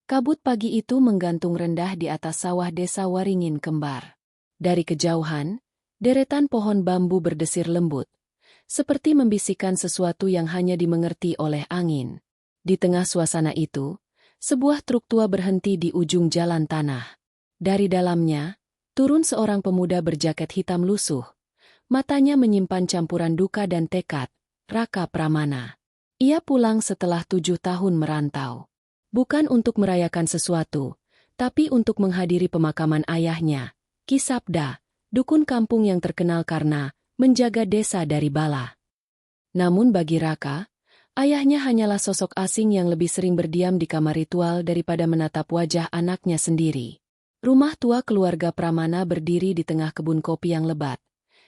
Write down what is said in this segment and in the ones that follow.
Kabut pagi itu menggantung rendah di atas sawah desa Waringin Kembar. Dari kejauhan, deretan pohon bambu berdesir lembut, seperti membisikkan sesuatu yang hanya dimengerti oleh angin. Di tengah suasana itu, sebuah truk tua berhenti di ujung jalan tanah. Dari dalamnya, turun seorang pemuda berjaket hitam lusuh. Matanya menyimpan campuran duka dan tekad, Raka Pramana. Ia pulang setelah 7 tahun merantau. Bukan untuk merayakan sesuatu, tapi untuk menghadiri pemakaman ayahnya, Ki Sabda, dukun kampung yang terkenal karena menjaga desa dari bala. Namun bagi Raka, ayahnya hanyalah sosok asing yang lebih sering berdiam di kamar ritual daripada menatap wajah anaknya sendiri. Rumah tua keluarga Pramana berdiri di tengah kebun kopi yang lebat,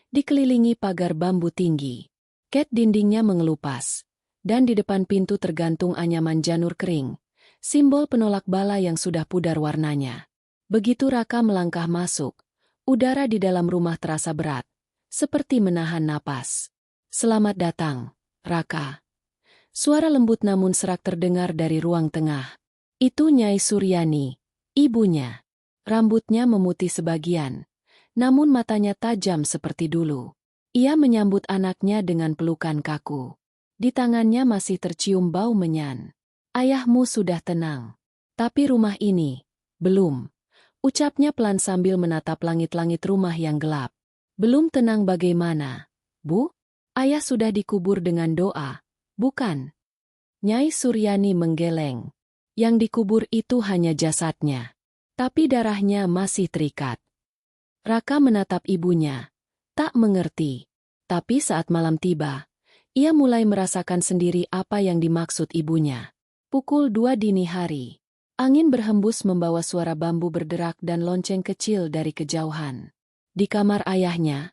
dikelilingi pagar bambu tinggi. Ket dindingnya mengelupas, dan di depan pintu tergantung anyaman janur kering, simbol penolak bala yang sudah pudar warnanya. Begitu Raka melangkah masuk, udara di dalam rumah terasa berat, seperti menahan napas. "Selamat datang, Raka." Suara lembut namun serak terdengar dari ruang tengah. Itu Nyai Suryani, ibunya. Rambutnya memutih sebagian, namun matanya tajam seperti dulu. Ia menyambut anaknya dengan pelukan kaku. Di tangannya masih tercium bau menyan. "Ayahmu sudah tenang. Tapi rumah ini, belum," ucapnya pelan sambil menatap langit-langit rumah yang gelap. "Belum tenang bagaimana, Bu? Ayah sudah dikubur dengan doa, bukan?" Nyai Suryani menggeleng. Yang dikubur itu hanya jasadnya, tapi darahnya masih terikat. Raka menatap ibunya, tak mengerti. Tapi saat malam tiba, ia mulai merasakan sendiri apa yang dimaksud ibunya. Pukul 2 dini hari. Angin berhembus membawa suara bambu berderak dan lonceng kecil dari kejauhan. Di kamar ayahnya,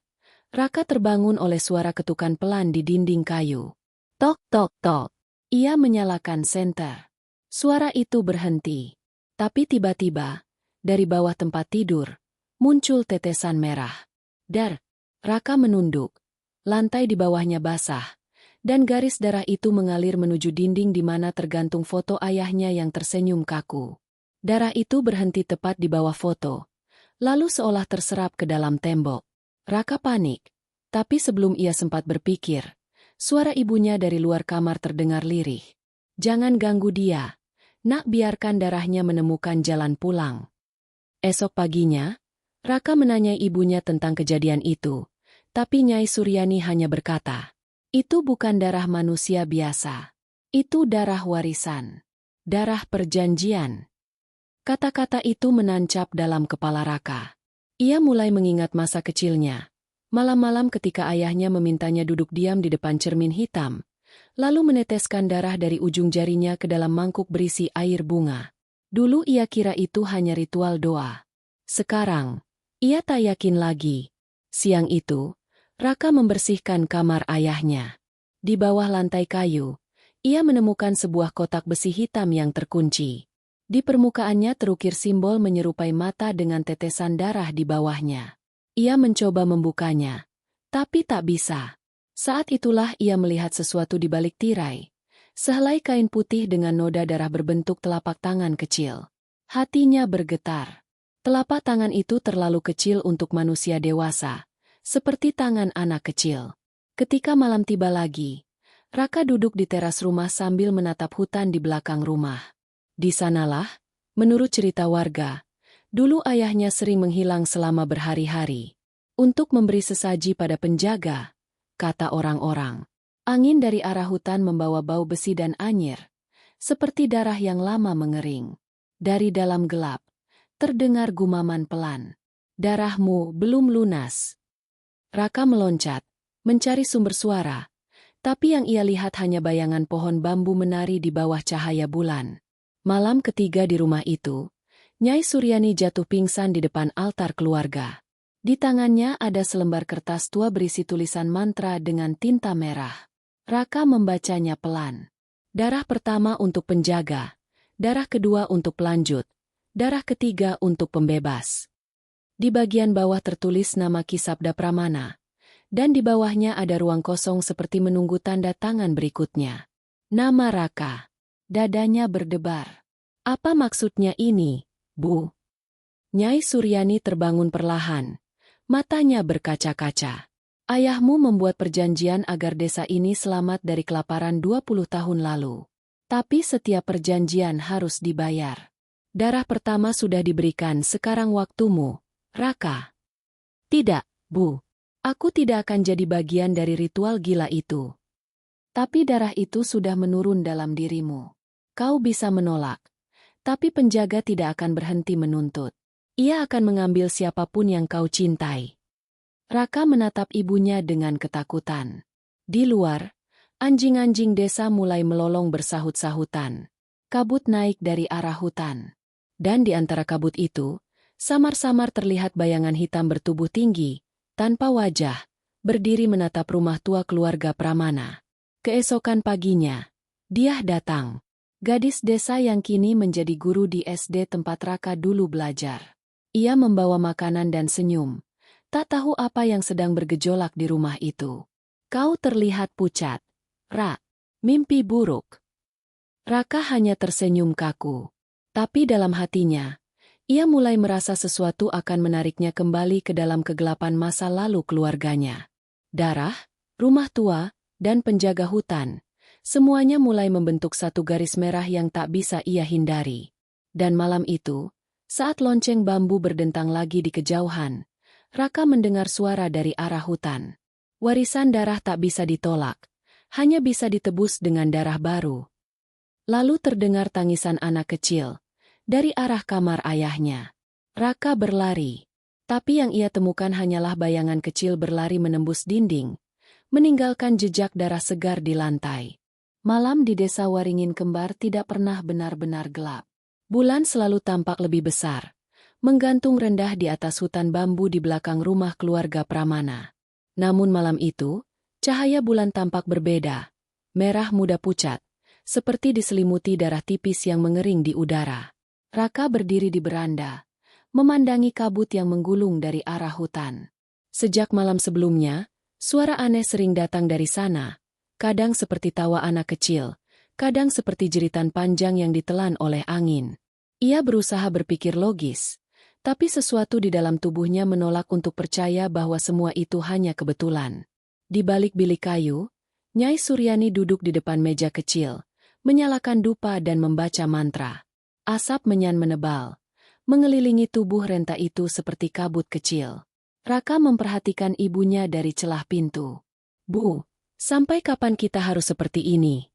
Raka terbangun oleh suara ketukan pelan di dinding kayu. Tok tok tok. Ia menyalakan senter. Suara itu berhenti. Tapi tiba-tiba, dari bawah tempat tidur, muncul tetesan merah. Dar. Raka menunduk. Lantai di bawahnya basah, dan garis darah itu mengalir menuju dinding di mana tergantung foto ayahnya yang tersenyum kaku. Darah itu berhenti tepat di bawah foto, lalu seolah terserap ke dalam tembok. Raka panik, tapi sebelum ia sempat berpikir, suara ibunya dari luar kamar terdengar lirih. "Jangan ganggu dia, nak, biarkan darahnya menemukan jalan pulang." Esok paginya, Raka menanyai ibunya tentang kejadian itu, tapi Nyai Suryani hanya berkata, "Itu bukan darah manusia biasa. Itu darah warisan. Darah perjanjian." Kata-kata itu menancap dalam kepala Raka. Ia mulai mengingat masa kecilnya. Malam-malam ketika ayahnya memintanya duduk diam di depan cermin hitam, lalu meneteskan darah dari ujung jarinya ke dalam mangkuk berisi air bunga. Dulu ia kira itu hanya ritual doa. Sekarang, ia tak yakin lagi. Siang itu, Raka membersihkan kamar ayahnya. Di bawah lantai kayu, ia menemukan sebuah kotak besi hitam yang terkunci. Di permukaannya terukir simbol menyerupai mata dengan tetesan darah di bawahnya. Ia mencoba membukanya, tapi tak bisa. Saat itulah ia melihat sesuatu di balik tirai. Sehelai kain putih dengan noda darah berbentuk telapak tangan kecil. Hatinya bergetar. Telapak tangan itu terlalu kecil untuk manusia dewasa, seperti tangan anak kecil. Ketika malam tiba lagi, Raka duduk di teras rumah sambil menatap hutan di belakang rumah. Di sanalah, menurut cerita warga, dulu ayahnya sering menghilang selama berhari-hari. Untuk memberi sesaji pada penjaga, kata orang-orang. Angin dari arah hutan membawa bau besi dan anyir, seperti darah yang lama mengering. Dari dalam gelap, terdengar gumaman pelan. "Darahmu belum lunas." Raka meloncat, mencari sumber suara, tapi yang ia lihat hanya bayangan pohon bambu menari di bawah cahaya bulan. Malam ketiga di rumah itu, Nyai Suryani jatuh pingsan di depan altar keluarga. Di tangannya ada selembar kertas tua berisi tulisan mantra dengan tinta merah. Raka membacanya pelan. Darah pertama untuk penjaga, darah kedua untuk pelanjut, darah ketiga untuk pembebas. Di bagian bawah tertulis nama Ki Sabda Pramana, dan di bawahnya ada ruang kosong seperti menunggu tanda tangan berikutnya. Nama Raka. Dadanya berdebar. Apa maksudnya ini, Bu? Nyai Suryani terbangun perlahan. Matanya berkaca-kaca. Ayahmu membuat perjanjian agar desa ini selamat dari kelaparan 20 tahun lalu. Tapi setiap perjanjian harus dibayar. Darah pertama sudah diberikan, sekarang waktumu, Raka. Tidak, Bu. Aku tidak akan jadi bagian dari ritual gila itu. Tapi darah itu sudah menurun dalam dirimu. Kau bisa menolak. Tapi penjaga tidak akan berhenti menuntut. Ia akan mengambil siapapun yang kau cintai. Raka menatap ibunya dengan ketakutan. Di luar, anjing-anjing desa mulai melolong bersahut-sahutan. Kabut naik dari arah hutan. Dan di antara kabut itu, samar-samar terlihat bayangan hitam bertubuh tinggi, tanpa wajah, berdiri menatap rumah tua keluarga Pramana. Keesokan paginya, dia datang. Gadis desa yang kini menjadi guru di SD tempat Raka dulu belajar. Ia membawa makanan dan senyum. Tak tahu apa yang sedang bergejolak di rumah itu. Kau terlihat pucat. Ra, mimpi buruk. Raka hanya tersenyum kaku. Tapi dalam hatinya, ia mulai merasa sesuatu akan menariknya kembali ke dalam kegelapan masa lalu keluarganya. Darah, rumah tua, dan penjaga hutan. Semuanya mulai membentuk satu garis merah yang tak bisa ia hindari. Dan malam itu, saat lonceng bambu berdentang lagi di kejauhan, Raka mendengar suara dari arah hutan. Warisan darah tak bisa ditolak, hanya bisa ditebus dengan darah baru. Lalu terdengar tangisan anak kecil dari arah kamar ayahnya. Raka berlari, tapi yang ia temukan hanyalah bayangan kecil berlari menembus dinding, meninggalkan jejak darah segar di lantai. Malam di desa Waringin Kembar tidak pernah benar-benar gelap. Bulan selalu tampak lebih besar, menggantung rendah di atas hutan bambu di belakang rumah keluarga Pramana. Namun malam itu, cahaya bulan tampak berbeda, merah muda pucat, seperti diselimuti darah tipis yang mengering di udara. Raka berdiri di beranda, memandangi kabut yang menggulung dari arah hutan. Sejak malam sebelumnya, suara aneh sering datang dari sana, kadang seperti tawa anak kecil, kadang seperti jeritan panjang yang ditelan oleh angin. Ia berusaha berpikir logis, tapi sesuatu di dalam tubuhnya menolak untuk percaya bahwa semua itu hanya kebetulan. Di balik bilik kayu, Nyai Suryani duduk di depan meja kecil, menyalakan dupa dan membaca mantra. Asap menyan menebal, mengelilingi tubuh renta itu seperti kabut kecil. Raka memperhatikan ibunya dari celah pintu. "Bu, sampai kapan kita harus seperti ini?"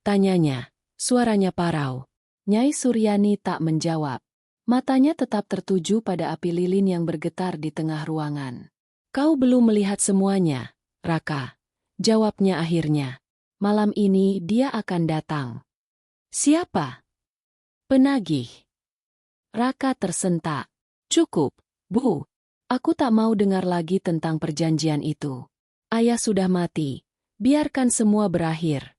tanyanya, suaranya parau. Nyai Suryani tak menjawab. Matanya tetap tertuju pada api lilin yang bergetar di tengah ruangan. "Kau belum melihat semuanya, Raka," jawabnya akhirnya. "Malam ini dia akan datang." "Siapa?" "Penagih." Raka tersentak. "Cukup, Bu. Aku tak mau dengar lagi tentang perjanjian itu. Ayah sudah mati. Biarkan semua berakhir."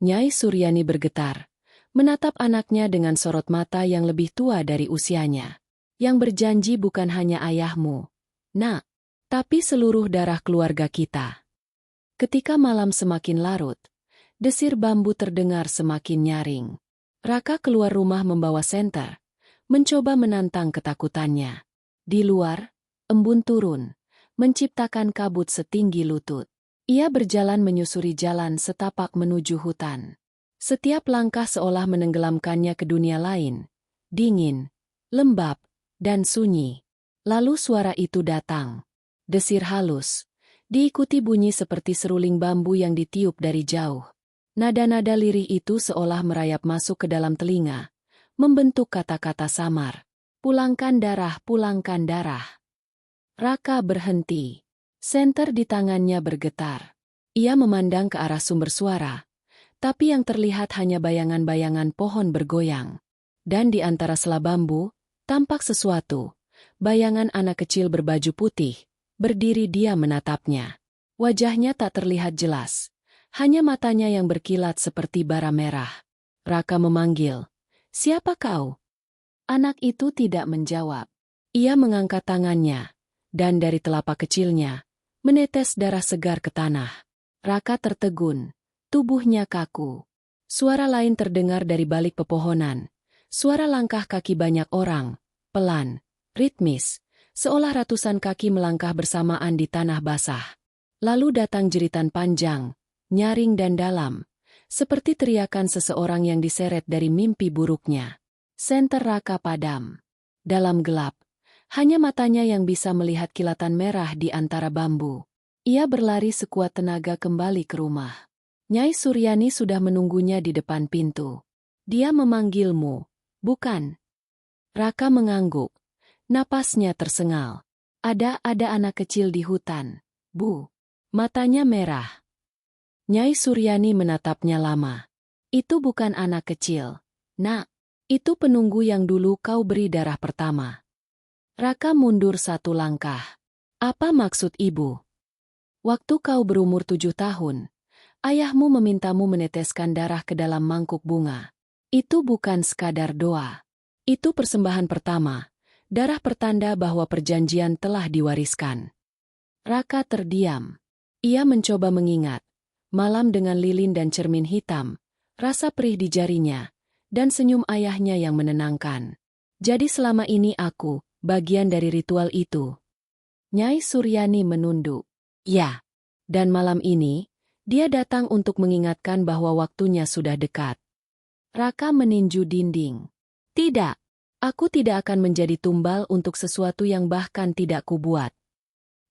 Nyai Suryani bergetar, menatap anaknya dengan sorot mata yang lebih tua dari usianya. "Yang berjanji bukan hanya ayahmu, Nak, tapi seluruh darah keluarga kita." Ketika malam semakin larut, desir bambu terdengar semakin nyaring. Raka keluar rumah membawa senter, mencoba menantang ketakutannya. Di luar, embun turun, menciptakan kabut setinggi lutut. Ia berjalan menyusuri jalan setapak menuju hutan. Setiap langkah seolah menenggelamkannya ke dunia lain, dingin, lembab, dan sunyi. Lalu suara itu datang. Desir halus, diikuti bunyi seperti seruling bambu yang ditiup dari jauh. Nada-nada lirih itu seolah merayap masuk ke dalam telinga, membentuk kata-kata samar. "Pulangkan darah, pulangkan darah." Raka berhenti. Senter di tangannya bergetar. Ia memandang ke arah sumber suara, tapi yang terlihat hanya bayangan-bayangan pohon bergoyang. Dan di antara sela bambu, tampak sesuatu. Bayangan anak kecil berbaju putih, berdiri dia menatapnya. Wajahnya tak terlihat jelas, hanya matanya yang berkilat seperti bara merah. Raka memanggil, "Siapa kau?" Anak itu tidak menjawab. Ia mengangkat tangannya, dan dari telapak kecilnya, menetes darah segar ke tanah. Raka tertegun, tubuhnya kaku. Suara lain terdengar dari balik pepohonan, Suara langkah kaki banyak orang, pelan, ritmis, seolah ratusan kaki melangkah bersamaan di tanah basah. Lalu datang jeritan panjang, nyaring dan dalam, seperti teriakan seseorang yang diseret dari mimpi buruknya. Senter Raka padam. Dalam gelap, hanya matanya yang bisa melihat kilatan merah di antara bambu. Ia berlari sekuat tenaga kembali ke rumah. Nyai Suryani sudah menunggunya di depan pintu. Dia memanggilmu, bukan? Raka mengangguk. Napasnya tersengal. Ada anak kecil di hutan, Bu. Matanya merah. Nyai Suryani menatapnya lama. Itu bukan anak kecil, Nak. Itu penunggu yang dulu kau beri darah pertama. Raka mundur satu langkah. Apa maksud ibu? Waktu kau berumur 7 tahun, ayahmu memintamu meneteskan darah ke dalam mangkuk bunga. Itu bukan sekadar doa. Itu persembahan pertama, darah pertanda bahwa perjanjian telah diwariskan. Raka terdiam. Ia mencoba mengingat. Malam dengan lilin dan cermin hitam, rasa perih di jarinya, dan senyum ayahnya yang menenangkan. Jadi selama ini aku, bagian dari ritual itu. Nyai Suryani menunduk. Ya. Dan malam ini, dia datang untuk mengingatkan bahwa waktunya sudah dekat. Raka meninju dinding. Tidak. Aku tidak akan menjadi tumbal untuk sesuatu yang bahkan tidak kubuat.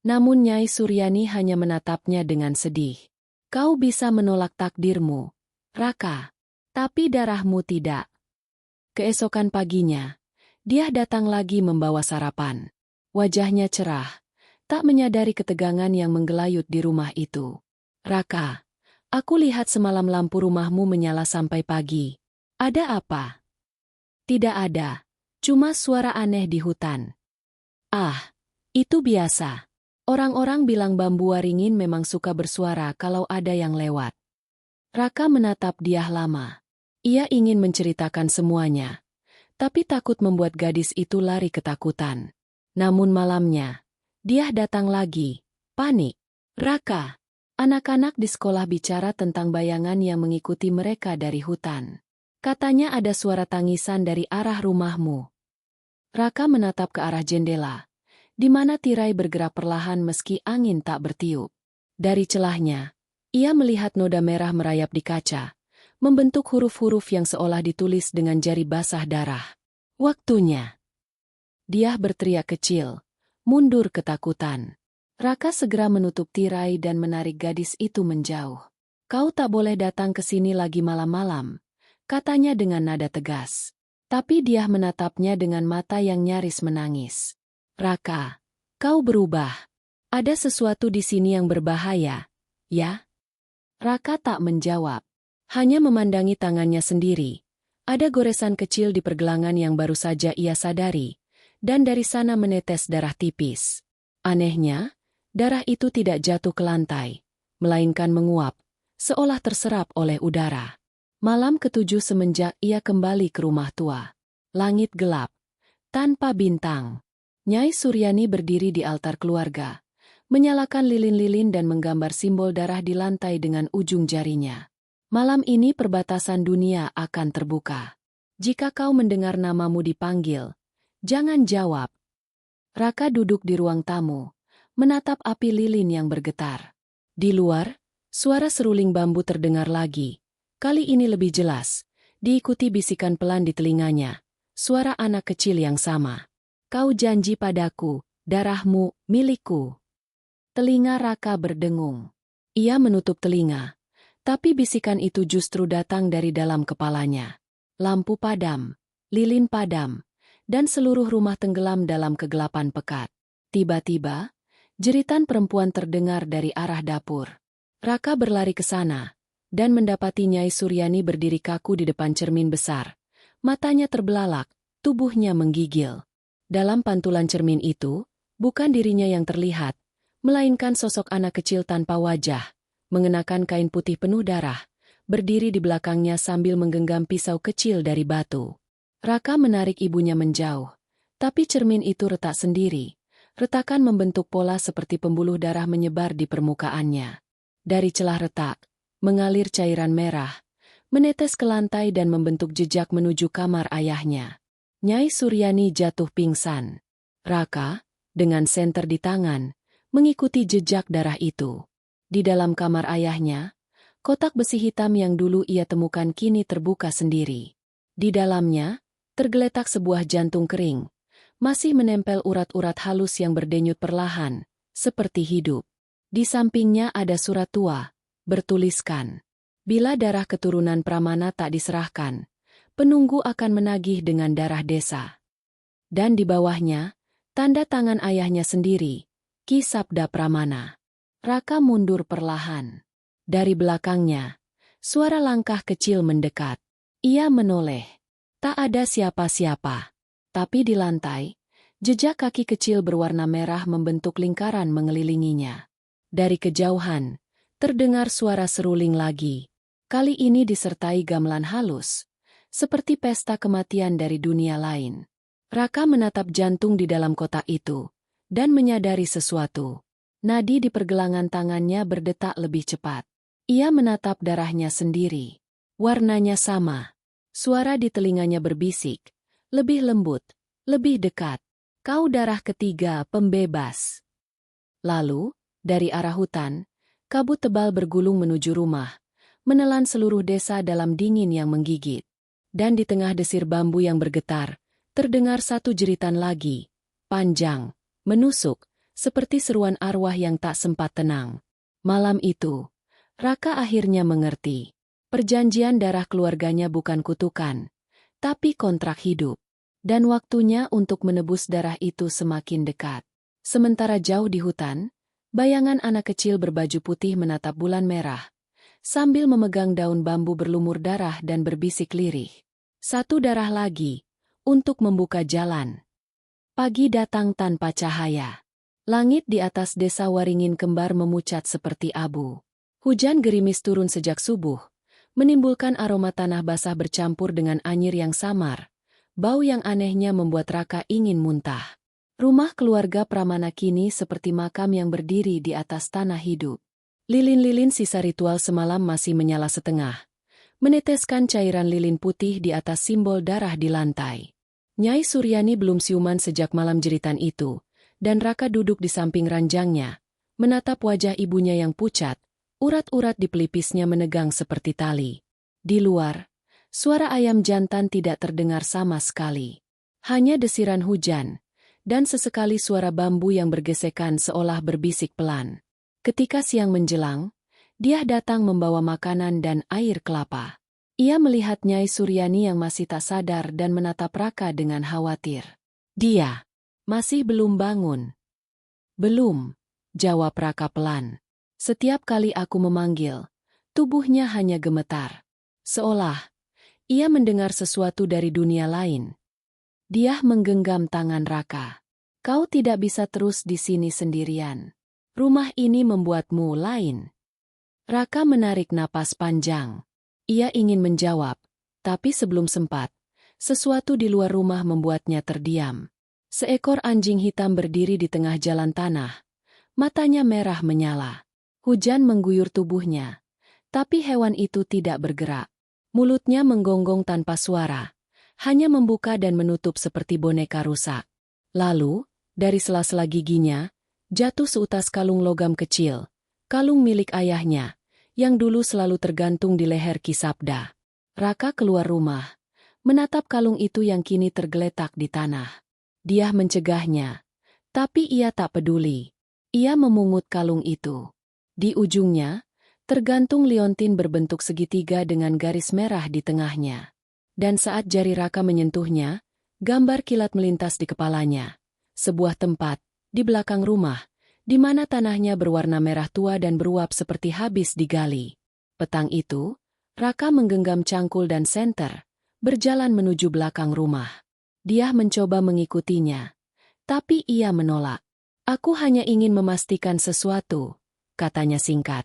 Namun Nyai Suryani hanya menatapnya dengan sedih. Kau bisa menolak takdirmu, Raka. Tapi darahmu tidak. Keesokan paginya, dia datang lagi membawa sarapan. Wajahnya cerah, tak menyadari ketegangan yang menggelayut di rumah itu. Raka, aku lihat semalam lampu rumahmu menyala sampai pagi. Ada apa? Tidak ada, cuma suara aneh di hutan. Ah, itu biasa. Orang-orang bilang bambu waringin memang suka bersuara kalau ada yang lewat. Raka menatap dia lama. Ia ingin menceritakan semuanya, tapi takut membuat gadis itu lari ketakutan. Namun malamnya, dia datang lagi, panik. Raka, anak-anak di sekolah bicara tentang bayangan yang mengikuti mereka dari hutan. Katanya ada suara tangisan dari arah rumahmu. Raka menatap ke arah jendela, di mana tirai bergerak perlahan meski angin tak bertiup. Dari celahnya, ia melihat noda merah merayap di kaca, membentuk huruf-huruf yang seolah ditulis dengan jari basah darah. Waktunya. Dia berteriak kecil, mundur ketakutan. Raka segera menutup tirai dan menarik gadis itu menjauh. Kau tak boleh datang ke sini lagi malam-malam, katanya dengan nada tegas. Tapi dia menatapnya dengan mata yang nyaris menangis. Raka, kau berubah. Ada sesuatu di sini yang berbahaya, ya? Raka tak menjawab. Hanya memandangi tangannya sendiri. Ada goresan kecil di pergelangan yang baru saja ia sadari, dan dari sana menetes darah tipis. Anehnya, darah itu tidak jatuh ke lantai, melainkan menguap, seolah terserap oleh udara. Malam ketujuh semenjak ia kembali ke rumah tua. Langit gelap, tanpa bintang. Nyai Suryani berdiri di altar keluarga, menyalakan lilin-lilin dan menggambar simbol darah di lantai dengan ujung jarinya. Malam ini perbatasan dunia akan terbuka. Jika kau mendengar namamu dipanggil, jangan jawab. Raka duduk di ruang tamu, menatap api lilin yang bergetar. Di luar, suara seruling bambu terdengar lagi. Kali ini lebih jelas, diikuti bisikan pelan di telinganya. Suara anak kecil yang sama. Kau janji padaku, darahmu, milikku. Telinga Raka berdengung. Ia menutup telinga. Tapi bisikan itu justru datang dari dalam kepalanya. Lampu padam, lilin padam, dan seluruh rumah tenggelam dalam kegelapan pekat. Tiba-tiba, jeritan perempuan terdengar dari arah dapur. Raka berlari ke sana, dan mendapati Nyai Suryani berdiri kaku di depan cermin besar. Matanya terbelalak, tubuhnya menggigil. Dalam pantulan cermin itu, bukan dirinya yang terlihat, melainkan sosok anak kecil tanpa wajah, mengenakan kain putih penuh darah, berdiri di belakangnya sambil menggenggam pisau kecil dari batu. Raka menarik ibunya menjauh, tapi cermin itu retak sendiri. Retakan membentuk pola seperti pembuluh darah menyebar di permukaannya. Dari celah retak, mengalir cairan merah, menetes ke lantai dan membentuk jejak menuju kamar ayahnya. Nyai Suryani jatuh pingsan. Raka, dengan senter di tangan, mengikuti jejak darah itu. Di dalam kamar ayahnya, kotak besi hitam yang dulu ia temukan kini terbuka sendiri. Di dalamnya, tergeletak sebuah jantung kering, masih menempel urat-urat halus yang berdenyut perlahan, seperti hidup. Di sampingnya ada surat tua, bertuliskan, "Bila darah keturunan Pramana tak diserahkan, penunggu akan menagih dengan darah desa." Dan di bawahnya, tanda tangan ayahnya sendiri, Ki Sabda Pramana. Raka mundur perlahan. Dari belakangnya, suara langkah kecil mendekat. Ia menoleh. Tak ada siapa-siapa. Tapi di lantai, jejak kaki kecil berwarna merah membentuk lingkaran mengelilinginya. Dari kejauhan, terdengar suara seruling lagi. Kali ini disertai gamelan halus, seperti pesta kematian dari dunia lain. Raka menatap jantung di dalam kotak itu, dan menyadari sesuatu. Nadi di pergelangan tangannya berdetak lebih cepat. Ia menatap darahnya sendiri. Warnanya sama. Suara di telinganya berbisik. Lebih lembut, lebih dekat. "Kau darah ketiga pembebas." Lalu, dari arah hutan, kabut tebal bergulung menuju rumah, menelan seluruh desa dalam dingin yang menggigit. Dan di tengah desir bambu yang bergetar, terdengar satu jeritan lagi, panjang, menusuk, seperti seruan arwah yang tak sempat tenang. Malam itu, Raka akhirnya mengerti. Perjanjian darah keluarganya bukan kutukan, tapi kontrak hidup. Dan waktunya untuk menebus darah itu semakin dekat. Sementara jauh di hutan, bayangan anak kecil berbaju putih menatap bulan merah, sambil memegang daun bambu berlumur darah dan berbisik lirih. "Satu darah lagi, untuk membuka jalan." Pagi datang tanpa cahaya. Langit di atas desa Waringin Kembar memucat seperti abu. Hujan gerimis turun sejak subuh, menimbulkan aroma tanah basah bercampur dengan anyir yang samar. Bau yang anehnya membuat Raka ingin muntah. Rumah keluarga Pramana kini seperti makam yang berdiri di atas tanah hidup. Lilin-lilin sisa ritual semalam masih menyala setengah, meneteskan cairan lilin putih di atas simbol darah di lantai. Nyai Suryani belum siuman sejak malam jeritan itu, dan Raka duduk di samping ranjangnya, menatap wajah ibunya yang pucat, urat-urat di pelipisnya menegang seperti tali. Di luar, suara ayam jantan tidak terdengar sama sekali. Hanya desiran hujan, dan sesekali suara bambu yang bergesekan seolah berbisik pelan. Ketika siang menjelang, dia datang membawa makanan dan air kelapa. Ia melihat Nyai Suryani yang masih tak sadar dan menatap Raka dengan khawatir. "Dia masih belum bangun." "Belum," jawab Raka pelan. "Setiap kali aku memanggil, tubuhnya hanya gemetar. Seolah ia mendengar sesuatu dari dunia lain." Dia menggenggam tangan Raka. "Kau tidak bisa terus di sini sendirian. Rumah ini membuatmu lain." Raka menarik napas panjang. Ia ingin menjawab, tapi sebelum sempat, sesuatu di luar rumah membuatnya terdiam. Seekor anjing hitam berdiri di tengah jalan tanah. Matanya merah menyala. Hujan mengguyur tubuhnya, tapi hewan itu tidak bergerak. Mulutnya menggonggong tanpa suara, hanya membuka dan menutup seperti boneka rusak. Lalu, dari sela-sela giginya, jatuh seutas kalung logam kecil, kalung milik ayahnya, yang dulu selalu tergantung di leher Ki Sabda. Raka keluar rumah, menatap kalung itu yang kini tergeletak di tanah. Dia mencegahnya, tapi ia tak peduli. Ia memungut kalung itu. Di ujungnya, tergantung liontin berbentuk segitiga dengan garis merah di tengahnya. Dan saat jari Raka menyentuhnya, gambar kilat melintas di kepalanya. Sebuah tempat, di belakang rumah, di mana tanahnya berwarna merah tua dan beruap seperti habis digali. Petang itu, Raka menggenggam cangkul dan senter, berjalan menuju belakang rumah. Dia mencoba mengikutinya, tapi ia menolak. "Aku hanya ingin memastikan sesuatu," katanya singkat.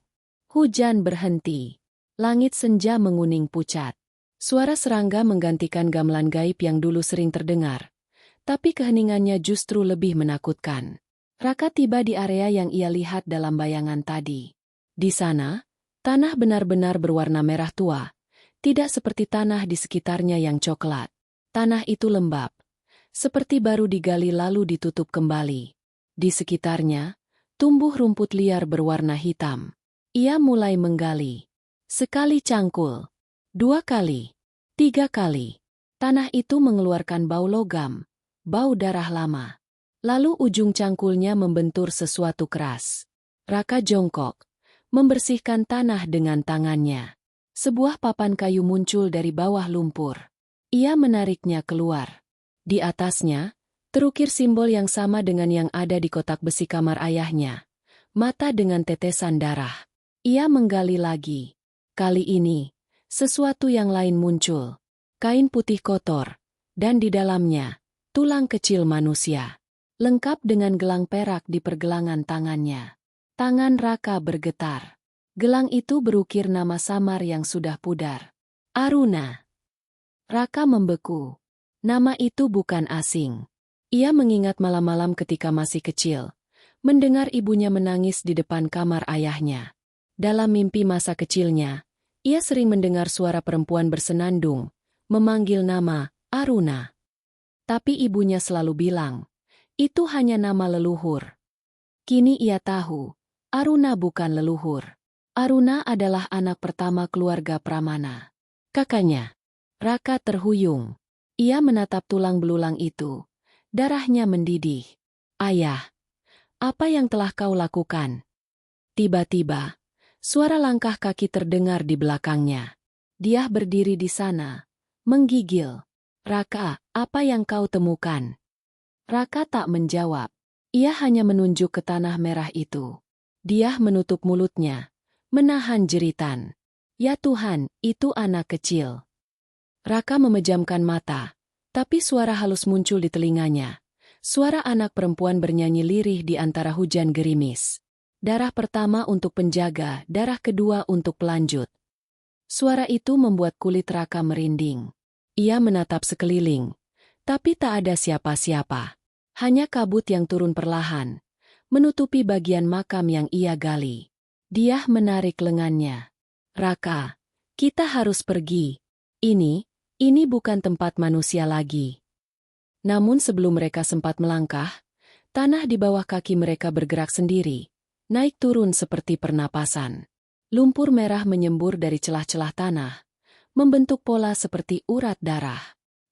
Hujan berhenti. Langit senja menguning pucat. Suara serangga menggantikan gamelan gaib yang dulu sering terdengar. Tapi keheningannya justru lebih menakutkan. Raka tiba di area yang ia lihat dalam bayangan tadi. Di sana, tanah benar-benar berwarna merah tua. Tidak seperti tanah di sekitarnya yang coklat. Tanah itu lembab, seperti baru digali lalu ditutup kembali. Di sekitarnya, tumbuh rumput liar berwarna hitam. Ia mulai menggali. Sekali cangkul, 2 kali, 3 kali. Tanah itu mengeluarkan bau logam, bau darah lama. Lalu ujung cangkulnya membentur sesuatu keras. Raka jongkok, membersihkan tanah dengan tangannya. Sebuah papan kayu muncul dari bawah lumpur. Ia menariknya keluar. Di atasnya, terukir simbol yang sama dengan yang ada di kotak besi kamar ayahnya. Mata dengan tetesan darah. Ia menggali lagi. Kali ini, sesuatu yang lain muncul. Kain putih kotor, dan di dalamnya, tulang kecil manusia. Lengkap dengan gelang perak di pergelangan tangannya. Tangan Raka bergetar. Gelang itu berukir nama samar yang sudah pudar. Aruna. Raka membeku. Nama itu bukan asing. Ia mengingat malam-malam ketika masih kecil, mendengar ibunya menangis di depan kamar ayahnya. Dalam mimpi masa kecilnya, ia sering mendengar suara perempuan bersenandung, memanggil nama Aruna. Tapi ibunya selalu bilang, itu hanya nama leluhur. Kini ia tahu, Aruna bukan leluhur. Aruna adalah anak pertama keluarga Pramana. Kakaknya, Raka terhuyung. Ia menatap tulang belulang itu. Darahnya mendidih. Ayah, apa yang telah kau lakukan? Tiba-tiba, suara langkah kaki terdengar di belakangnya. Dia berdiri di sana, menggigil. Raka, apa yang kau temukan? Raka tak menjawab. Ia hanya menunjuk ke tanah merah itu. Dia menutup mulutnya, menahan jeritan. Ya Tuhan, itu anak kecil. Raka memejamkan mata, tapi suara halus muncul di telinganya. Suara anak perempuan bernyanyi lirih di antara hujan gerimis. Darah pertama untuk penjaga, darah kedua untuk pelanjut. Suara itu membuat kulit Raka merinding. Ia menatap sekeliling, tapi tak ada siapa-siapa. Hanya kabut yang turun perlahan, menutupi bagian makam yang ia gali. Dia menarik lengannya. Raka, kita harus pergi. Ini bukan tempat manusia lagi. Namun sebelum mereka sempat melangkah, tanah di bawah kaki mereka bergerak sendiri, naik turun seperti pernapasan. Lumpur merah menyembur dari celah-celah tanah, membentuk pola seperti urat darah.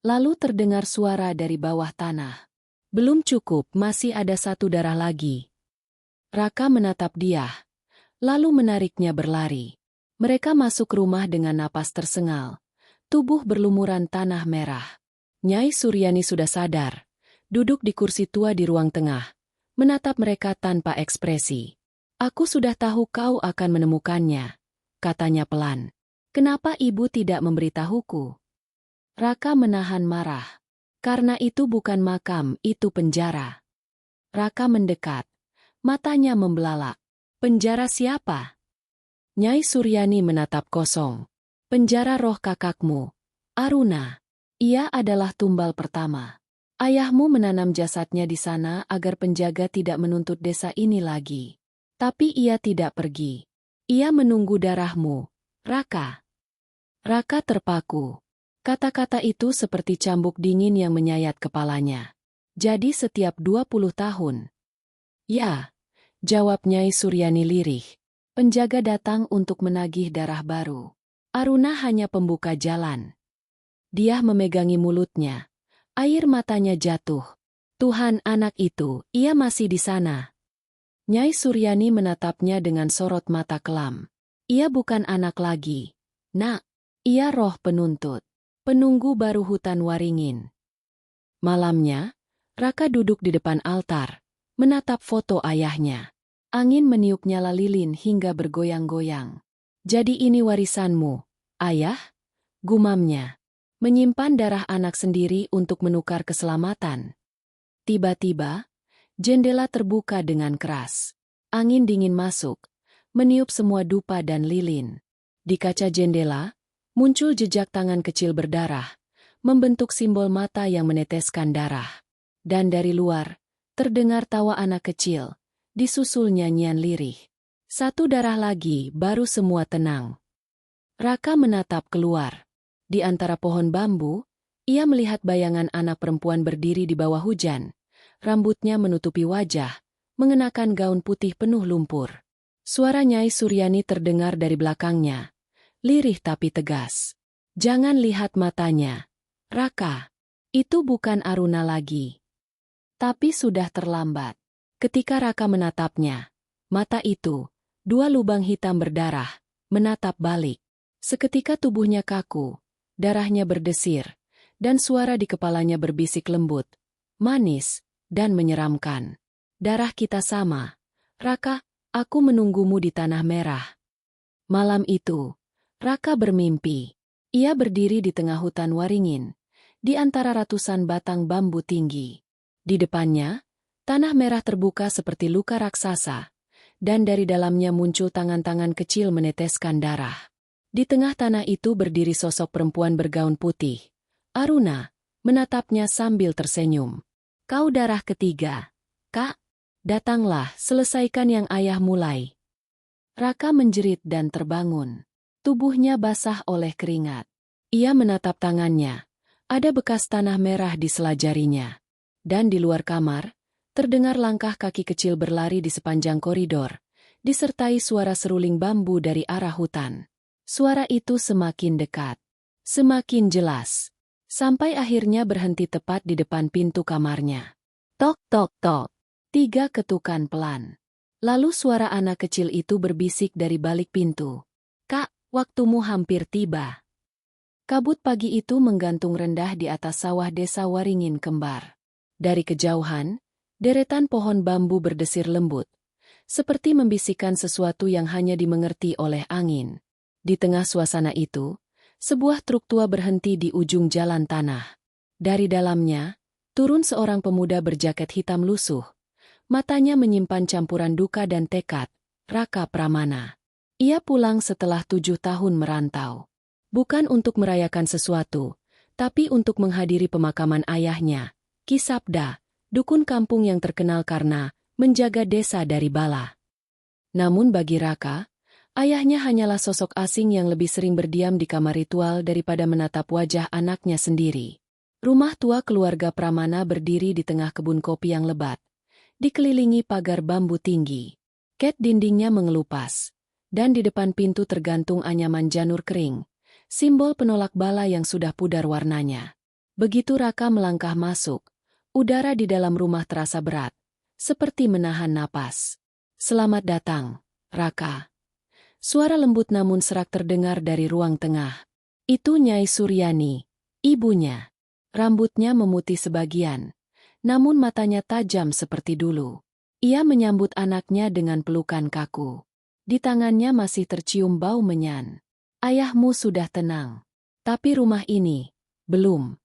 Lalu terdengar suara dari bawah tanah. Belum cukup, masih ada satu darah lagi. Raka menatap dia, lalu menariknya berlari. Mereka masuk rumah dengan napas tersengal. Tubuh berlumuran tanah merah. Nyai Suryani sudah sadar, duduk di kursi tua di ruang tengah, menatap mereka tanpa ekspresi. Aku sudah tahu kau akan menemukannya, katanya pelan. Kenapa ibu tidak memberitahuku? Raka menahan marah. Karena itu bukan makam, itu penjara. Raka mendekat. Matanya membelalak. Penjara siapa? Nyai Suryani menatap kosong. Penjara roh kakakmu, Aruna. Ia adalah tumbal pertama. Ayahmu menanam jasadnya di sana agar penjaga tidak menuntut desa ini lagi. Tapi ia tidak pergi. Ia menunggu darahmu, Raka. Raka terpaku. Kata-kata itu seperti cambuk dingin yang menyayat kepalanya. Jadi setiap 20 tahun. Ya, jawab Nyai Suryani lirih. Penjaga datang untuk menagih darah baru. Aruna hanya pembuka jalan. Dia memegangi mulutnya. Air matanya jatuh. Tuhan, anak itu, ia masih di sana. Nyai Suryani menatapnya dengan sorot mata kelam. Ia bukan anak lagi. Nak, ia roh penuntut. Penunggu baru hutan Waringin. Malamnya, Raka duduk di depan altar, menatap foto ayahnya. Angin meniup nyala lilin hingga bergoyang-goyang. Jadi ini warisanmu, ayah? Gumamnya. Menyimpan darah anak sendiri untuk menukar keselamatan. Tiba-tiba, jendela terbuka dengan keras. Angin dingin masuk, meniup semua dupa dan lilin. Di kaca jendela, muncul jejak tangan kecil berdarah, membentuk simbol mata yang meneteskan darah. Dan dari luar, terdengar tawa anak kecil, disusul nyanyian lirih. Satu darah lagi, baru semua tenang. Raka menatap keluar. Di antara pohon bambu, ia melihat bayangan anak perempuan berdiri di bawah hujan. Rambutnya menutupi wajah, mengenakan gaun putih penuh lumpur. Suara Nyai Suryani terdengar dari belakangnya. Lirih tapi tegas. Jangan lihat matanya, Raka. Itu bukan Aruna lagi. Tapi sudah terlambat. Ketika Raka menatapnya, mata itu, dua lubang hitam berdarah, menatap balik. Seketika tubuhnya kaku, darahnya berdesir, dan suara di kepalanya berbisik lembut, manis, dan menyeramkan. Darah kita sama. Raka, aku menunggumu di Tanah Merah. Malam itu, Raka bermimpi. Ia berdiri di tengah hutan waringin, di antara ratusan batang bambu tinggi. Di depannya, tanah merah terbuka seperti luka raksasa, dan dari dalamnya muncul tangan-tangan kecil meneteskan darah. Di tengah tanah itu berdiri sosok perempuan bergaun putih. Aruna menatapnya sambil tersenyum. Kau darah ketiga. Kak, datanglah, selesaikan yang ayah mulai. Raka menjerit dan terbangun. Tubuhnya basah oleh keringat. Ia menatap tangannya. Ada bekas tanah merah di sela jarinya. Dan di luar kamar, terdengar langkah kaki kecil berlari di sepanjang koridor, disertai suara seruling bambu dari arah hutan. Suara itu semakin dekat, semakin jelas, sampai akhirnya berhenti tepat di depan pintu kamarnya. Tok, tok, tok. 3 ketukan pelan. Lalu suara anak kecil itu berbisik dari balik pintu. Kak, waktumu hampir tiba. Kabut pagi itu menggantung rendah di atas sawah desa Waringin Kembar. Dari kejauhan, deretan pohon bambu berdesir lembut, seperti membisikkan sesuatu yang hanya dimengerti oleh angin. Di tengah suasana itu, sebuah truk tua berhenti di ujung jalan tanah. Dari dalamnya, turun seorang pemuda berjaket hitam lusuh. Matanya menyimpan campuran duka dan tekad, Raka Pramana. Ia pulang setelah 7 tahun merantau. Bukan untuk merayakan sesuatu, tapi untuk menghadiri pemakaman ayahnya, Ki Sabda, dukun kampung yang terkenal karena menjaga desa dari bala. Namun bagi Raka, ayahnya hanyalah sosok asing yang lebih sering berdiam di kamar ritual daripada menatap wajah anaknya sendiri. Rumah tua keluarga Pramana berdiri di tengah kebun kopi yang lebat, dikelilingi pagar bambu tinggi. Ket dindingnya mengelupas. Dan di depan pintu tergantung anyaman janur kering, simbol penolak bala yang sudah pudar warnanya. Begitu Raka melangkah masuk, udara di dalam rumah terasa berat, seperti menahan napas. Selamat datang, Raka. Suara lembut namun serak terdengar dari ruang tengah. Itu Nyai Suryani, ibunya. Rambutnya memutih sebagian, namun matanya tajam seperti dulu. Ia menyambut anaknya dengan pelukan kaku. Di tangannya masih tercium bau menyan. Ayahmu sudah tenang. Tapi rumah ini, belum.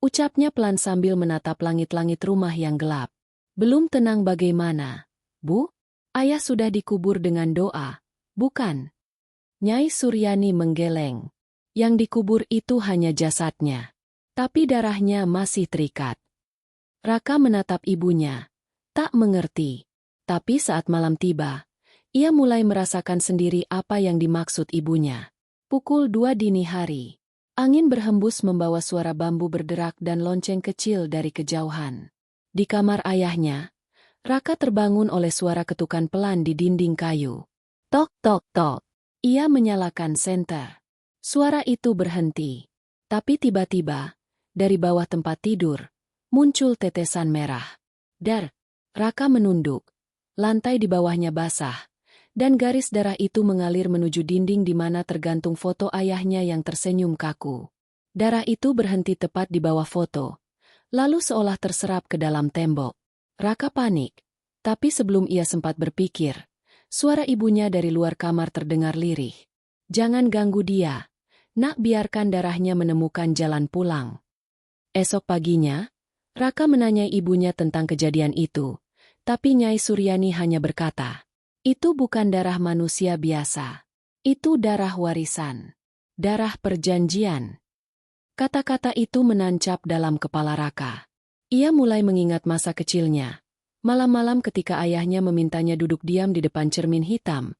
Ucapnya pelan sambil menatap langit-langit rumah yang gelap. Belum tenang bagaimana, Bu? Ayah sudah dikubur dengan doa, bukan? Nyai Suryani menggeleng. Yang dikubur itu hanya jasadnya. Tapi darahnya masih terikat. Raka menatap ibunya. Tak mengerti. Tapi saat malam tiba, ia mulai merasakan sendiri apa yang dimaksud ibunya. Pukul 2 dini hari. Angin berhembus membawa suara bambu berderak dan lonceng kecil dari kejauhan. Di kamar ayahnya, Raka terbangun oleh suara ketukan pelan di dinding kayu. Tok, tok, tok. Ia menyalakan senter. Suara itu berhenti. Tapi tiba-tiba, dari bawah tempat tidur, muncul tetesan merah. Dar, Raka menunduk. Lantai di bawahnya basah. Dan garis darah itu mengalir menuju dinding di mana tergantung foto ayahnya yang tersenyum kaku. Darah itu berhenti tepat di bawah foto, lalu seolah terserap ke dalam tembok. Raka panik, tapi sebelum ia sempat berpikir, suara ibunya dari luar kamar terdengar lirih. Jangan ganggu dia, nak, biarkan darahnya menemukan jalan pulang. Esok paginya, Raka menanyai ibunya tentang kejadian itu, tapi Nyai Suryani hanya berkata, itu bukan darah manusia biasa. Itu darah warisan. Darah perjanjian. Kata-kata itu menancap dalam kepala Raka. Ia mulai mengingat masa kecilnya. Malam-malam ketika ayahnya memintanya duduk diam di depan cermin hitam,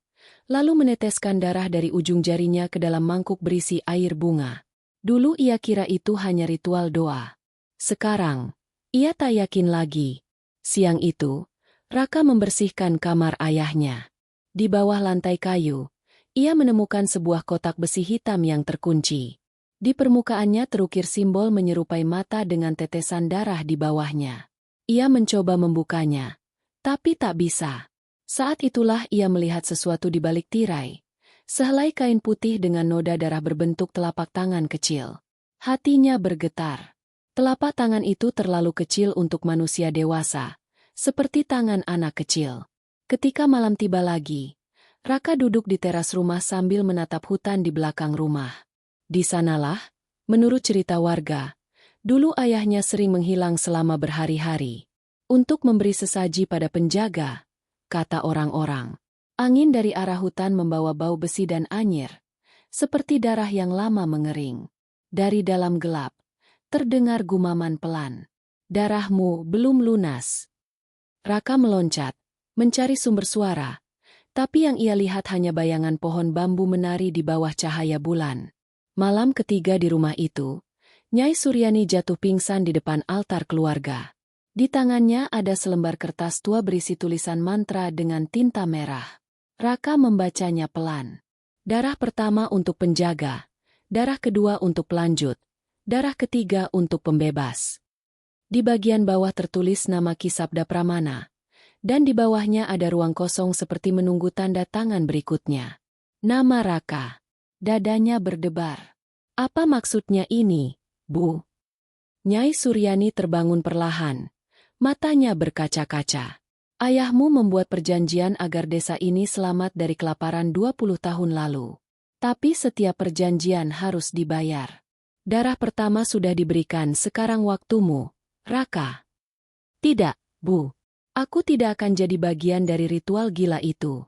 lalu meneteskan darah dari ujung jarinya ke dalam mangkuk berisi air bunga. Dulu ia kira itu hanya ritual doa. Sekarang, ia tak yakin lagi. Siang itu, Raka membersihkan kamar ayahnya. Di bawah lantai kayu, ia menemukan sebuah kotak besi hitam yang terkunci. Di permukaannya terukir simbol menyerupai mata dengan tetesan darah di bawahnya. Ia mencoba membukanya, tapi tak bisa. Saat itulah ia melihat sesuatu di balik tirai. Sehelai kain putih dengan noda darah berbentuk telapak tangan kecil. Hatinya bergetar. Telapak tangan itu terlalu kecil untuk manusia dewasa, seperti tangan anak kecil. Ketika malam tiba lagi, Raka duduk di teras rumah sambil menatap hutan di belakang rumah. Di sanalah, menurut cerita warga, dulu ayahnya sering menghilang selama berhari-hari. Untuk memberi sesaji pada penjaga, kata orang-orang. Angin dari arah hutan membawa bau besi dan anyir, seperti darah yang lama mengering. Dari dalam gelap, terdengar gumaman pelan. Darahmu belum lunas. Raka meloncat, mencari sumber suara, tapi yang ia lihat hanya bayangan pohon bambu menari di bawah cahaya bulan. Malam ketiga di rumah itu, Nyai Suryani jatuh pingsan di depan altar keluarga. Di tangannya ada selembar kertas tua berisi tulisan mantra dengan tinta merah. Raka membacanya pelan. Darah pertama untuk penjaga, darah kedua untuk pelanjut, darah ketiga untuk pembebas. Di bagian bawah tertulis nama Ki Sabda Pramana, dan di bawahnya ada ruang kosong seperti menunggu tanda tangan berikutnya. Nama Raka. Dadanya berdebar. Apa maksudnya ini, Bu? Nyai Suryani terbangun perlahan. Matanya berkaca-kaca. Ayahmu membuat perjanjian agar desa ini selamat dari kelaparan 20 tahun lalu. Tapi setiap perjanjian harus dibayar. Darah pertama sudah diberikan, sekarang waktumu, Raka. Tidak, Bu. Aku tidak akan jadi bagian dari ritual gila itu.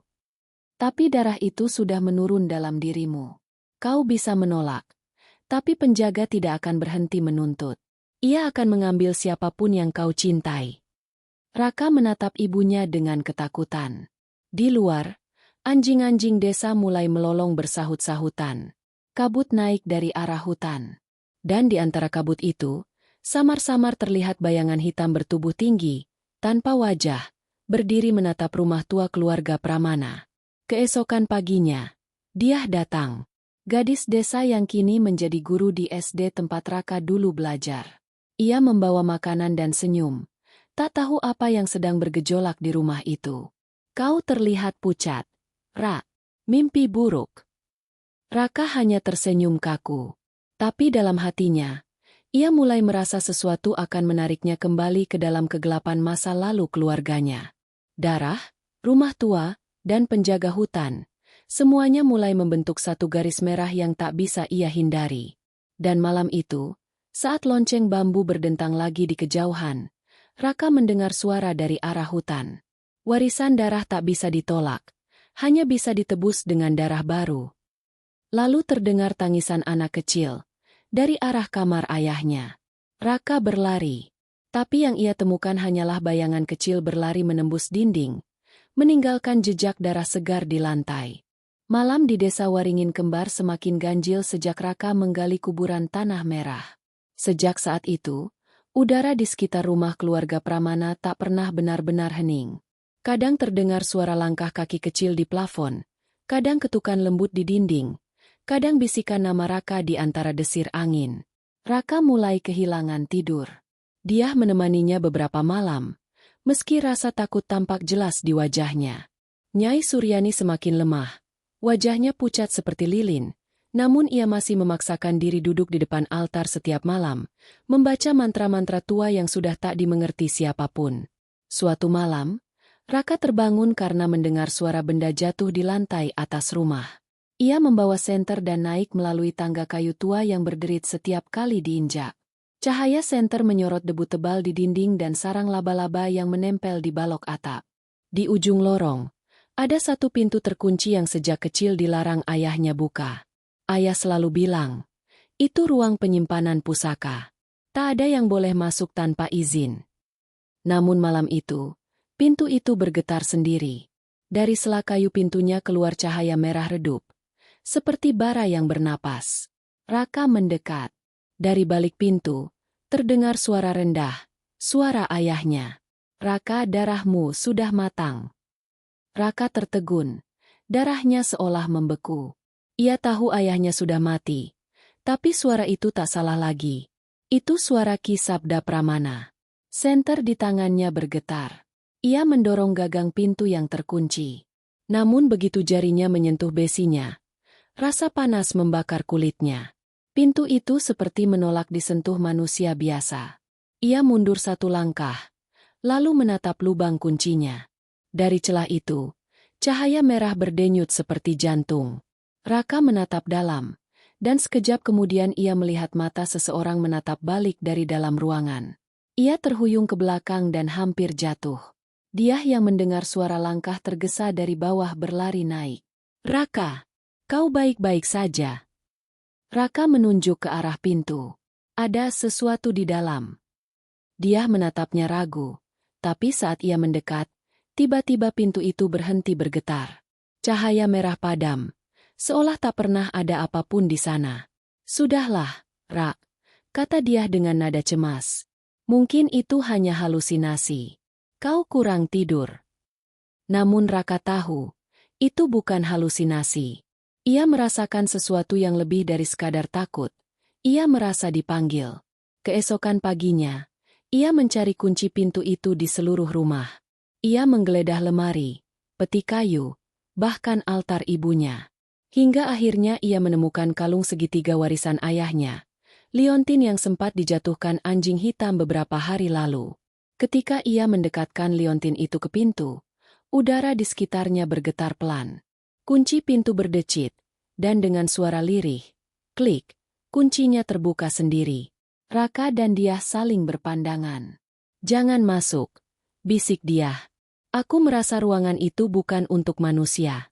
Tapi darah itu sudah menurun dalam dirimu. Kau bisa menolak. Tapi penjaga tidak akan berhenti menuntut. Ia akan mengambil siapapun yang kau cintai. Raka menatap ibunya dengan ketakutan. Di luar, anjing-anjing desa mulai melolong bersahut-sahutan. Kabut naik dari arah hutan. Dan di antara kabut itu, samar-samar terlihat bayangan hitam bertubuh tinggi, tanpa wajah, berdiri menatap rumah tua keluarga Pramana. Keesokan paginya, dia datang. Gadis desa yang kini menjadi guru di SD tempat Raka dulu belajar. Ia membawa makanan dan senyum. Tak tahu apa yang sedang bergejolak di rumah itu. Kau terlihat pucat. Ra, mimpi buruk. Raka hanya tersenyum kaku. Tapi dalam hatinya, ia mulai merasa sesuatu akan menariknya kembali ke dalam kegelapan masa lalu keluarganya. Darah, rumah tua, dan penjaga hutan, semuanya mulai membentuk satu garis merah yang tak bisa ia hindari. Dan malam itu, saat lonceng bambu berdentang lagi di kejauhan, Raka mendengar suara dari arah hutan. Warisan darah tak bisa ditolak, hanya bisa ditebus dengan darah baru. Lalu terdengar tangisan anak kecil dari arah kamar ayahnya. Raka berlari, tapi yang ia temukan hanyalah bayangan kecil berlari menembus dinding, meninggalkan jejak darah segar di lantai. Malam di desa Waringin Kembar semakin ganjil sejak Raka menggali kuburan tanah merah. Sejak saat itu, udara di sekitar rumah keluarga Pramana tak pernah benar-benar hening. Kadang terdengar suara langkah kaki kecil di plafon, kadang ketukan lembut di dinding, kadang bisikan nama Raka di antara desir angin. Raka mulai kehilangan tidur. Dia menemaninya beberapa malam, meski rasa takut tampak jelas di wajahnya. Nyai Suryani semakin lemah. Wajahnya pucat seperti lilin, namun ia masih memaksakan diri duduk di depan altar setiap malam, membaca mantra-mantra tua yang sudah tak dimengerti siapapun. Suatu malam, Raka terbangun karena mendengar suara benda jatuh di lantai atas rumah. Ia membawa senter dan naik melalui tangga kayu tua yang berderit setiap kali diinjak. Cahaya senter menyorot debu tebal di dinding dan sarang laba-laba yang menempel di balok atap. Di ujung lorong, ada satu pintu terkunci yang sejak kecil dilarang ayahnya buka. Ayah selalu bilang, itu ruang penyimpanan pusaka. Tak ada yang boleh masuk tanpa izin. Namun malam itu, pintu itu bergetar sendiri. Dari sela kayu pintunya keluar cahaya merah redup, seperti bara yang bernapas. Raka mendekat. Dari balik pintu, terdengar suara rendah, suara ayahnya. Raka, darahmu sudah matang. Raka tertegun, darahnya seolah membeku. Ia tahu ayahnya sudah mati, tapi suara itu tak salah lagi. Itu suara Ki Sabda Pramana. Senter di tangannya bergetar. Ia mendorong gagang pintu yang terkunci. Namun begitu jarinya menyentuh besinya, rasa panas membakar kulitnya. Pintu itu seperti menolak disentuh manusia biasa. Ia mundur satu langkah, lalu menatap lubang kuncinya. Dari celah itu, cahaya merah berdenyut seperti jantung. Raka menatap dalam, dan sekejap kemudian ia melihat mata seseorang menatap balik dari dalam ruangan. Ia terhuyung ke belakang dan hampir jatuh. Dia yang mendengar suara langkah tergesa dari bawah berlari naik. Raka, kau baik-baik saja? Raka menunjuk ke arah pintu. Ada sesuatu di dalam. Dia menatapnya ragu, tapi saat ia mendekat, tiba-tiba pintu itu berhenti bergetar. Cahaya merah padam, seolah tak pernah ada apapun di sana. Sudahlah, Rak, kata dia dengan nada cemas. Mungkin itu hanya halusinasi. Kau kurang tidur. Namun Raka tahu, itu bukan halusinasi. Ia merasakan sesuatu yang lebih dari sekadar takut. Ia merasa dipanggil. Keesokan paginya, ia mencari kunci pintu itu di seluruh rumah. Ia menggeledah lemari, peti kayu, bahkan altar ibunya. Hingga akhirnya ia menemukan kalung segitiga warisan ayahnya, liontin yang sempat dijatuhkan anjing hitam beberapa hari lalu. Ketika ia mendekatkan liontin itu ke pintu, udara di sekitarnya bergetar pelan. Kunci pintu berdecit, dan dengan suara lirih, klik, kuncinya terbuka sendiri. Raka dan dia saling berpandangan. Jangan masuk, bisik dia. Aku merasa ruangan itu bukan untuk manusia.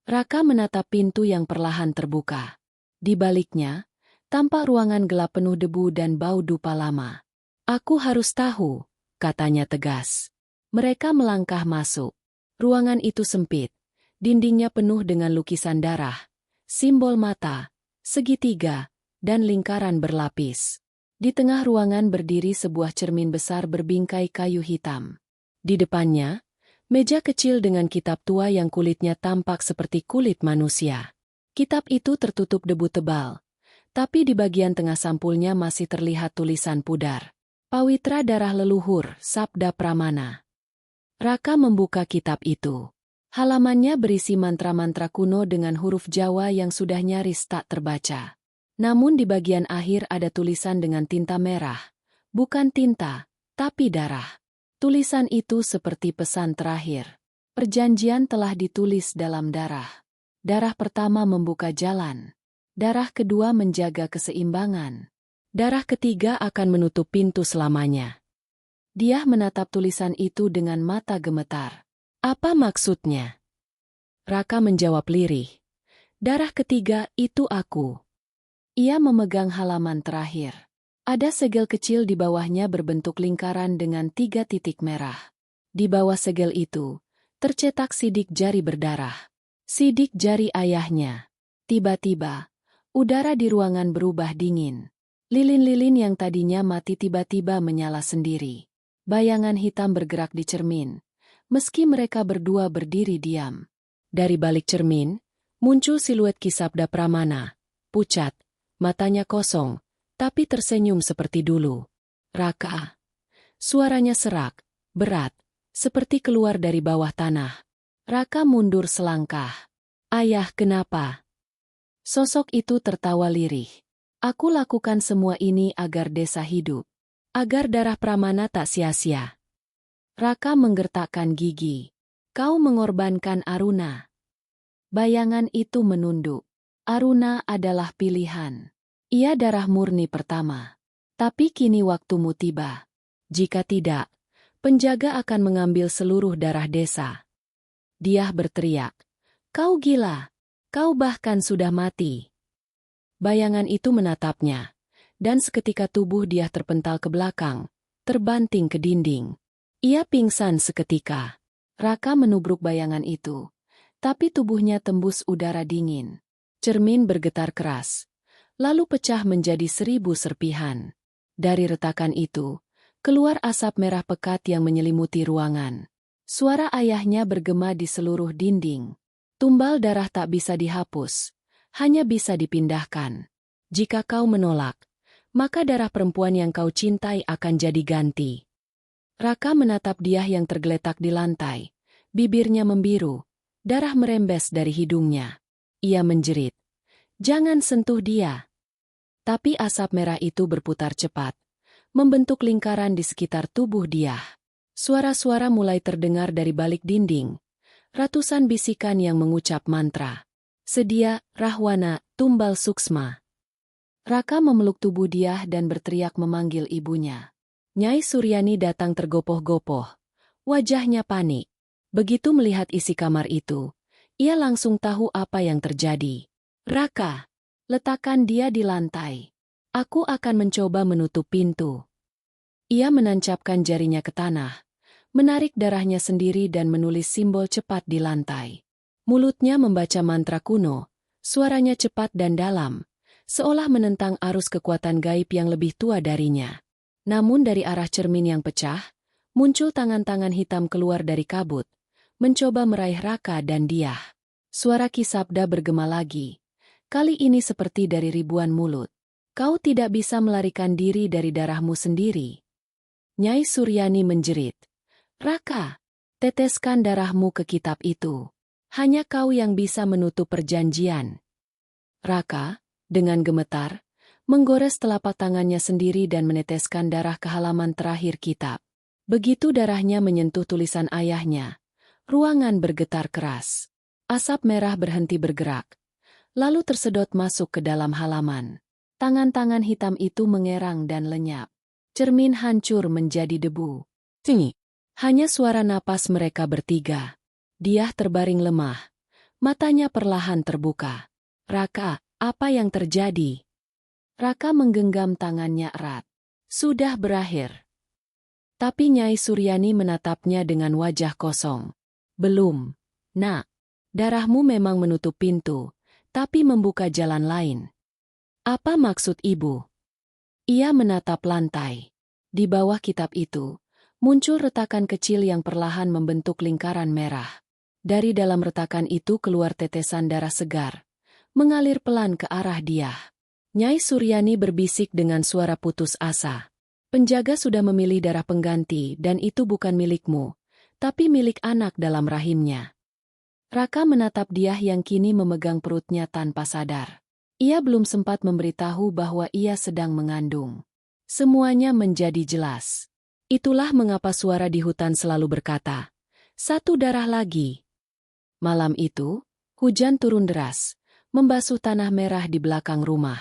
Raka menatap pintu yang perlahan terbuka. Di baliknya, tampak ruangan gelap penuh debu dan bau dupa lama. Aku harus tahu, katanya tegas. Mereka melangkah masuk. Ruangan itu sempit. Dindingnya penuh dengan lukisan darah, simbol mata, segitiga, dan lingkaran berlapis. Di tengah ruangan berdiri sebuah cermin besar berbingkai kayu hitam. Di depannya, meja kecil dengan kitab tua yang kulitnya tampak seperti kulit manusia. Kitab itu tertutup debu tebal, tapi di bagian tengah sampulnya masih terlihat tulisan pudar. Pawitra darah leluhur, Sabda Pramana. Raka membuka kitab itu. Halamannya berisi mantra-mantra kuno dengan huruf Jawa yang sudah nyaris tak terbaca. Namun di bagian akhir ada tulisan dengan tinta merah. Bukan tinta, tapi darah. Tulisan itu seperti pesan terakhir. Perjanjian telah ditulis dalam darah. Darah pertama membuka jalan. Darah kedua menjaga keseimbangan. Darah ketiga akan menutup pintu selamanya. Dia menatap tulisan itu dengan mata gemetar. Apa maksudnya? Raka menjawab lirih. Darah ketiga itu aku. Ia memegang halaman terakhir. Ada segel kecil di bawahnya berbentuk lingkaran dengan 3 titik merah. Di bawah segel itu, tercetak sidik jari berdarah. Sidik jari ayahnya. Tiba-tiba, udara di ruangan berubah dingin. Lilin-lilin yang tadinya mati tiba-tiba menyala sendiri. Bayangan hitam bergerak di cermin, meski mereka berdua berdiri diam. Dari balik cermin, muncul siluet Ki Sabda Pramana, pucat, matanya kosong, tapi tersenyum seperti dulu. Raka. Suaranya serak, berat, seperti keluar dari bawah tanah. Raka mundur selangkah. Ayah, kenapa? Sosok itu tertawa lirih. Aku lakukan semua ini agar desa hidup. Agar darah Pramana tak sia-sia. Raka menggertakkan gigi. Kau mengorbankan Aruna. Bayangan itu menunduk. Aruna adalah pilihan. Ia darah murni pertama. Tapi kini waktumu tiba. Jika tidak, penjaga akan mengambil seluruh darah desa. Dia berteriak. Kau gila. Kau bahkan sudah mati. Bayangan itu menatapnya, dan seketika tubuh dia terpental ke belakang, terbanting ke dinding. Ia pingsan seketika. Raka menubruk bayangan itu, tapi tubuhnya tembus udara dingin. Cermin bergetar keras, lalu pecah menjadi 1000 serpihan. Dari retakan itu, keluar asap merah pekat yang menyelimuti ruangan. Suara ayahnya bergema di seluruh dinding. Tumbal darah tak bisa dihapus, hanya bisa dipindahkan. Jika kau menolak, maka darah perempuan yang kau cintai akan jadi ganti. Raka menatap dia yang tergeletak di lantai. Bibirnya membiru, darah merembes dari hidungnya. Ia menjerit, "Jangan sentuh dia." Tapi asap merah itu berputar cepat, membentuk lingkaran di sekitar tubuh dia. Suara-suara mulai terdengar dari balik dinding. Ratusan bisikan yang mengucap mantra. Sedia, Rahwana, Tumbal Suksma. Raka memeluk tubuh dia dan berteriak memanggil ibunya. Nyai Suryani datang tergopoh-gopoh. Wajahnya panik. Begitu melihat isi kamar itu, ia langsung tahu apa yang terjadi. "Raka, letakkan dia di lantai. Aku akan mencoba menutup pintu." Ia menancapkan jarinya ke tanah, menarik darahnya sendiri dan menulis simbol cepat di lantai. Mulutnya membaca mantra kuno, suaranya cepat dan dalam, seolah menentang arus kekuatan gaib yang lebih tua darinya. Namun dari arah cermin yang pecah, muncul tangan-tangan hitam keluar dari kabut, mencoba meraih Raka dan dia. Suara Kisabda bergema lagi. Kali ini seperti dari ribuan mulut. "Kau tidak bisa melarikan diri dari darahmu sendiri." Nyai Suryani menjerit. "Raka, teteskan darahmu ke kitab itu. Hanya kau yang bisa menutup perjanjian." Raka, dengan gemetar, menggores telapak tangannya sendiri dan meneteskan darah ke halaman terakhir kitab. Begitu darahnya menyentuh tulisan ayahnya, ruangan bergetar keras. Asap merah berhenti bergerak, lalu tersedot masuk ke dalam halaman. Tangan-tangan hitam itu mengerang dan lenyap. Cermin hancur menjadi debu. Tinggi. Hanya suara napas mereka bertiga. Dia terbaring lemah. Matanya perlahan terbuka. "Raka, apa yang terjadi?" Raka menggenggam tangannya erat. "Sudah berakhir." Tapi Nyai Suryani menatapnya dengan wajah kosong. "Belum, Nak. Darahmu memang menutup pintu, tapi membuka jalan lain." "Apa maksud ibu?" Ia menatap lantai. Di bawah kitab itu, muncul retakan kecil yang perlahan membentuk lingkaran merah. Dari dalam retakan itu keluar tetesan darah segar, mengalir pelan ke arah dia. Nyai Suryani berbisik dengan suara putus asa. "Penjaga sudah memilih darah pengganti dan itu bukan milikmu, tapi milik anak dalam rahimnya." Raka menatap dia yang kini memegang perutnya tanpa sadar. Ia belum sempat memberitahu bahwa ia sedang mengandung. Semuanya menjadi jelas. Itulah mengapa suara di hutan selalu berkata, "Satu darah lagi." Malam itu, hujan turun deras, membasuh tanah merah di belakang rumah.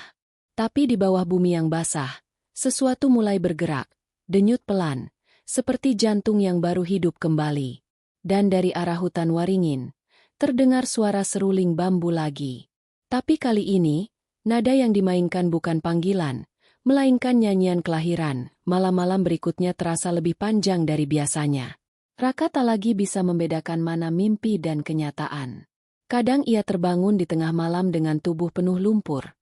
Tapi di bawah bumi yang basah, sesuatu mulai bergerak, denyut pelan, seperti jantung yang baru hidup kembali. Dan dari arah hutan Waringin, terdengar suara seruling bambu lagi. Tapi kali ini, nada yang dimainkan bukan panggilan, melainkan nyanyian kelahiran. Malam-malam berikutnya terasa lebih panjang dari biasanya. Raka tak lagi bisa membedakan mana mimpi dan kenyataan. Kadang ia terbangun di tengah malam dengan tubuh penuh lumpur,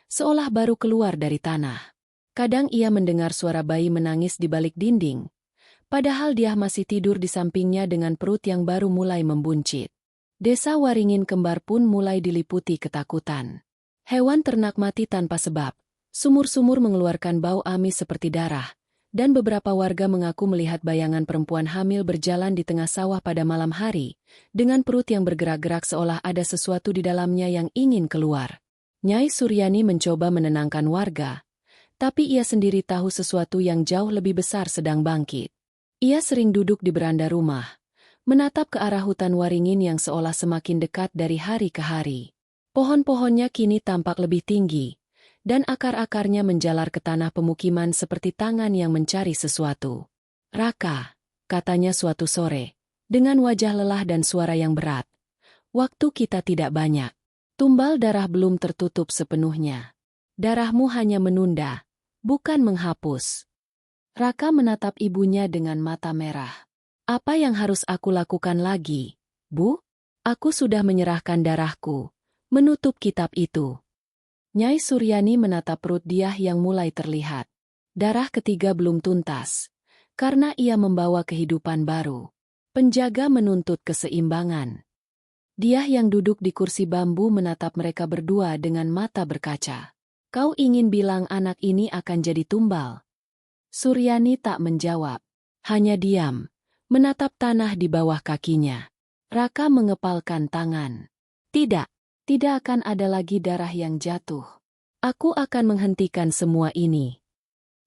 seolah baru keluar dari tanah. Kadang ia mendengar suara bayi menangis di balik dinding, padahal dia masih tidur di sampingnya dengan perut yang baru mulai membuncit. Desa Waringin Kembar pun mulai diliputi ketakutan. Hewan ternak mati tanpa sebab, sumur-sumur mengeluarkan bau amis seperti darah, dan beberapa warga mengaku melihat bayangan perempuan hamil berjalan di tengah sawah pada malam hari, dengan perut yang bergerak-gerak seolah ada sesuatu di dalamnya yang ingin keluar. Nyai Suryani mencoba menenangkan warga, tapi ia sendiri tahu sesuatu yang jauh lebih besar sedang bangkit. Ia sering duduk di beranda rumah, menatap ke arah hutan Waringin yang seolah semakin dekat dari hari ke hari. Pohon-pohonnya kini tampak lebih tinggi, dan akar-akarnya menjalar ke tanah pemukiman seperti tangan yang mencari sesuatu. "Raka," katanya suatu sore, dengan wajah lelah dan suara yang berat. "Waktu kita tidak banyak. Tumbal darah belum tertutup sepenuhnya. Darahmu hanya menunda, bukan menghapus." Raka menatap ibunya dengan mata merah. Apa yang harus aku lakukan lagi, Bu? Aku sudah menyerahkan darahku, menutup kitab itu. Nyai Suryani menatap perut Diah yang mulai terlihat. Darah ketiga belum tuntas, karena ia membawa kehidupan baru. Penjaga menuntut keseimbangan. Diah yang duduk di kursi bambu menatap mereka berdua dengan mata berkaca. Kau ingin bilang anak ini akan jadi tumbal? Suryani tak menjawab, hanya diam, menatap tanah di bawah kakinya. Raka mengepalkan tangan. Tidak, tidak akan ada lagi darah yang jatuh. Aku akan menghentikan semua ini.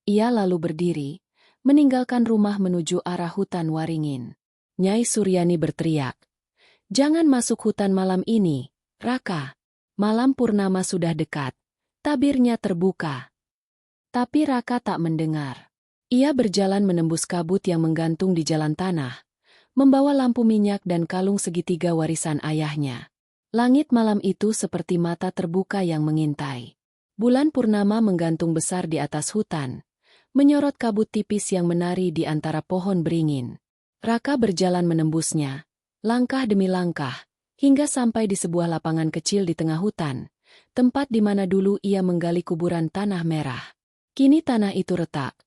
Ia lalu berdiri, meninggalkan rumah menuju arah hutan Waringin. Nyai Suryani berteriak, "Jangan masuk hutan malam ini, Raka. Malam purnama sudah dekat, tabirnya terbuka." Tapi Raka tak mendengar. Ia berjalan menembus kabut yang menggantung di jalan tanah, membawa lampu minyak dan kalung segitiga warisan ayahnya. Langit malam itu seperti mata terbuka yang mengintai. Bulan purnama menggantung besar di atas hutan, menyorot kabut tipis yang menari di antara pohon beringin. Raka berjalan menembusnya, langkah demi langkah, hingga sampai di sebuah lapangan kecil di tengah hutan, tempat di mana dulu ia menggali kuburan tanah merah. Kini tanah itu retak,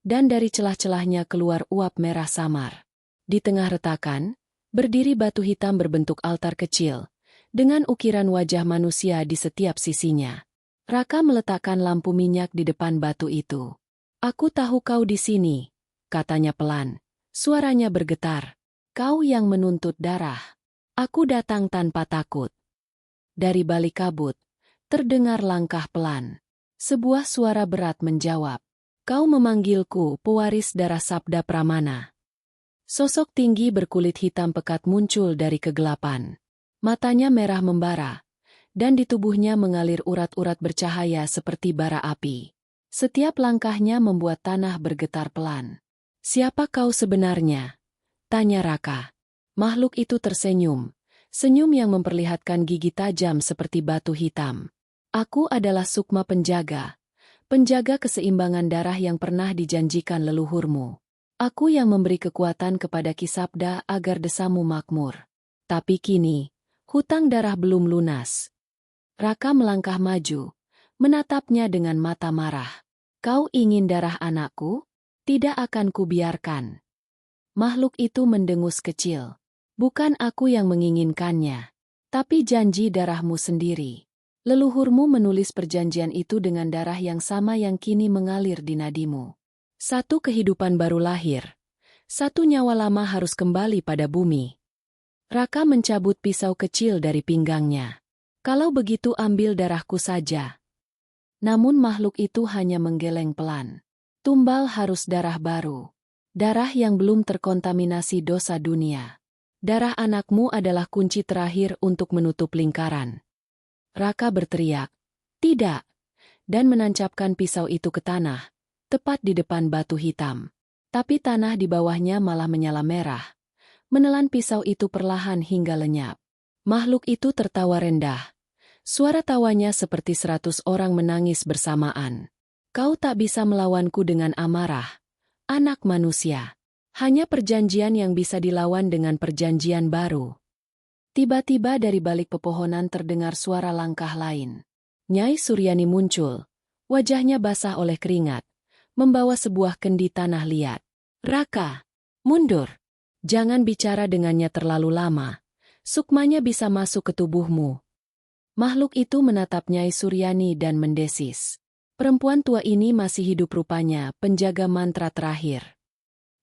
dan dari celah-celahnya keluar uap merah samar. Di tengah retakan, berdiri batu hitam berbentuk altar kecil, dengan ukiran wajah manusia di setiap sisinya. Raka meletakkan lampu minyak di depan batu itu. "Aku tahu kau di sini," katanya pelan. Suaranya bergetar. "Kau yang menuntut darah. Aku datang tanpa takut." Dari balik kabut, terdengar langkah pelan. Sebuah suara berat menjawab, "Kau memanggilku, pewaris darah Sabda Pramana." Sosok tinggi berkulit hitam pekat muncul dari kegelapan. Matanya merah membara, dan di tubuhnya mengalir urat-urat bercahaya seperti bara api. Setiap langkahnya membuat tanah bergetar pelan. "Siapa kau sebenarnya?" tanya Raka. Makhluk itu tersenyum, senyum yang memperlihatkan gigi tajam seperti batu hitam. "Aku adalah Sukma Penjaga, penjaga keseimbangan darah yang pernah dijanjikan leluhurmu. Aku yang memberi kekuatan kepada Ki Sabda agar desamu makmur. Tapi kini, hutang darah belum lunas." Raka melangkah maju, menatapnya dengan mata marah. "Kau ingin darah anakku? Tidak akan kubiarkan." Makhluk itu mendengus kecil. "Bukan aku yang menginginkannya, tapi janji darahmu sendiri. Leluhurmu menulis perjanjian itu dengan darah yang sama yang kini mengalir di nadimu. Satu kehidupan baru lahir. Satu nyawa lama harus kembali pada bumi." Raka mencabut pisau kecil dari pinggangnya. "Kalau begitu ambil darahku saja." Namun makhluk itu hanya menggeleng pelan. "Tumbal harus darah baru. Darah yang belum terkontaminasi dosa dunia. Darah anakmu adalah kunci terakhir untuk menutup lingkaran." Raka berteriak, "Tidak!" dan menancapkan pisau itu ke tanah, tepat di depan batu hitam. Tapi tanah di bawahnya malah menyala merah, menelan pisau itu perlahan hingga lenyap. Makhluk itu tertawa rendah. Suara tawanya seperti 100 orang menangis bersamaan. "Kau tak bisa melawanku dengan amarah, anak manusia. Hanya perjanjian yang bisa dilawan dengan perjanjian baru." Tiba-tiba dari balik pepohonan terdengar suara langkah lain. Nyai Suryani muncul, wajahnya basah oleh keringat, membawa sebuah kendi tanah liat. "Raka, mundur. Jangan bicara dengannya terlalu lama. Sukmanya bisa masuk ke tubuhmu." Makhluk itu menatap Nyai Suryani dan mendesis. Perempuan tua ini masih hidup rupanya, penjaga mantra terakhir.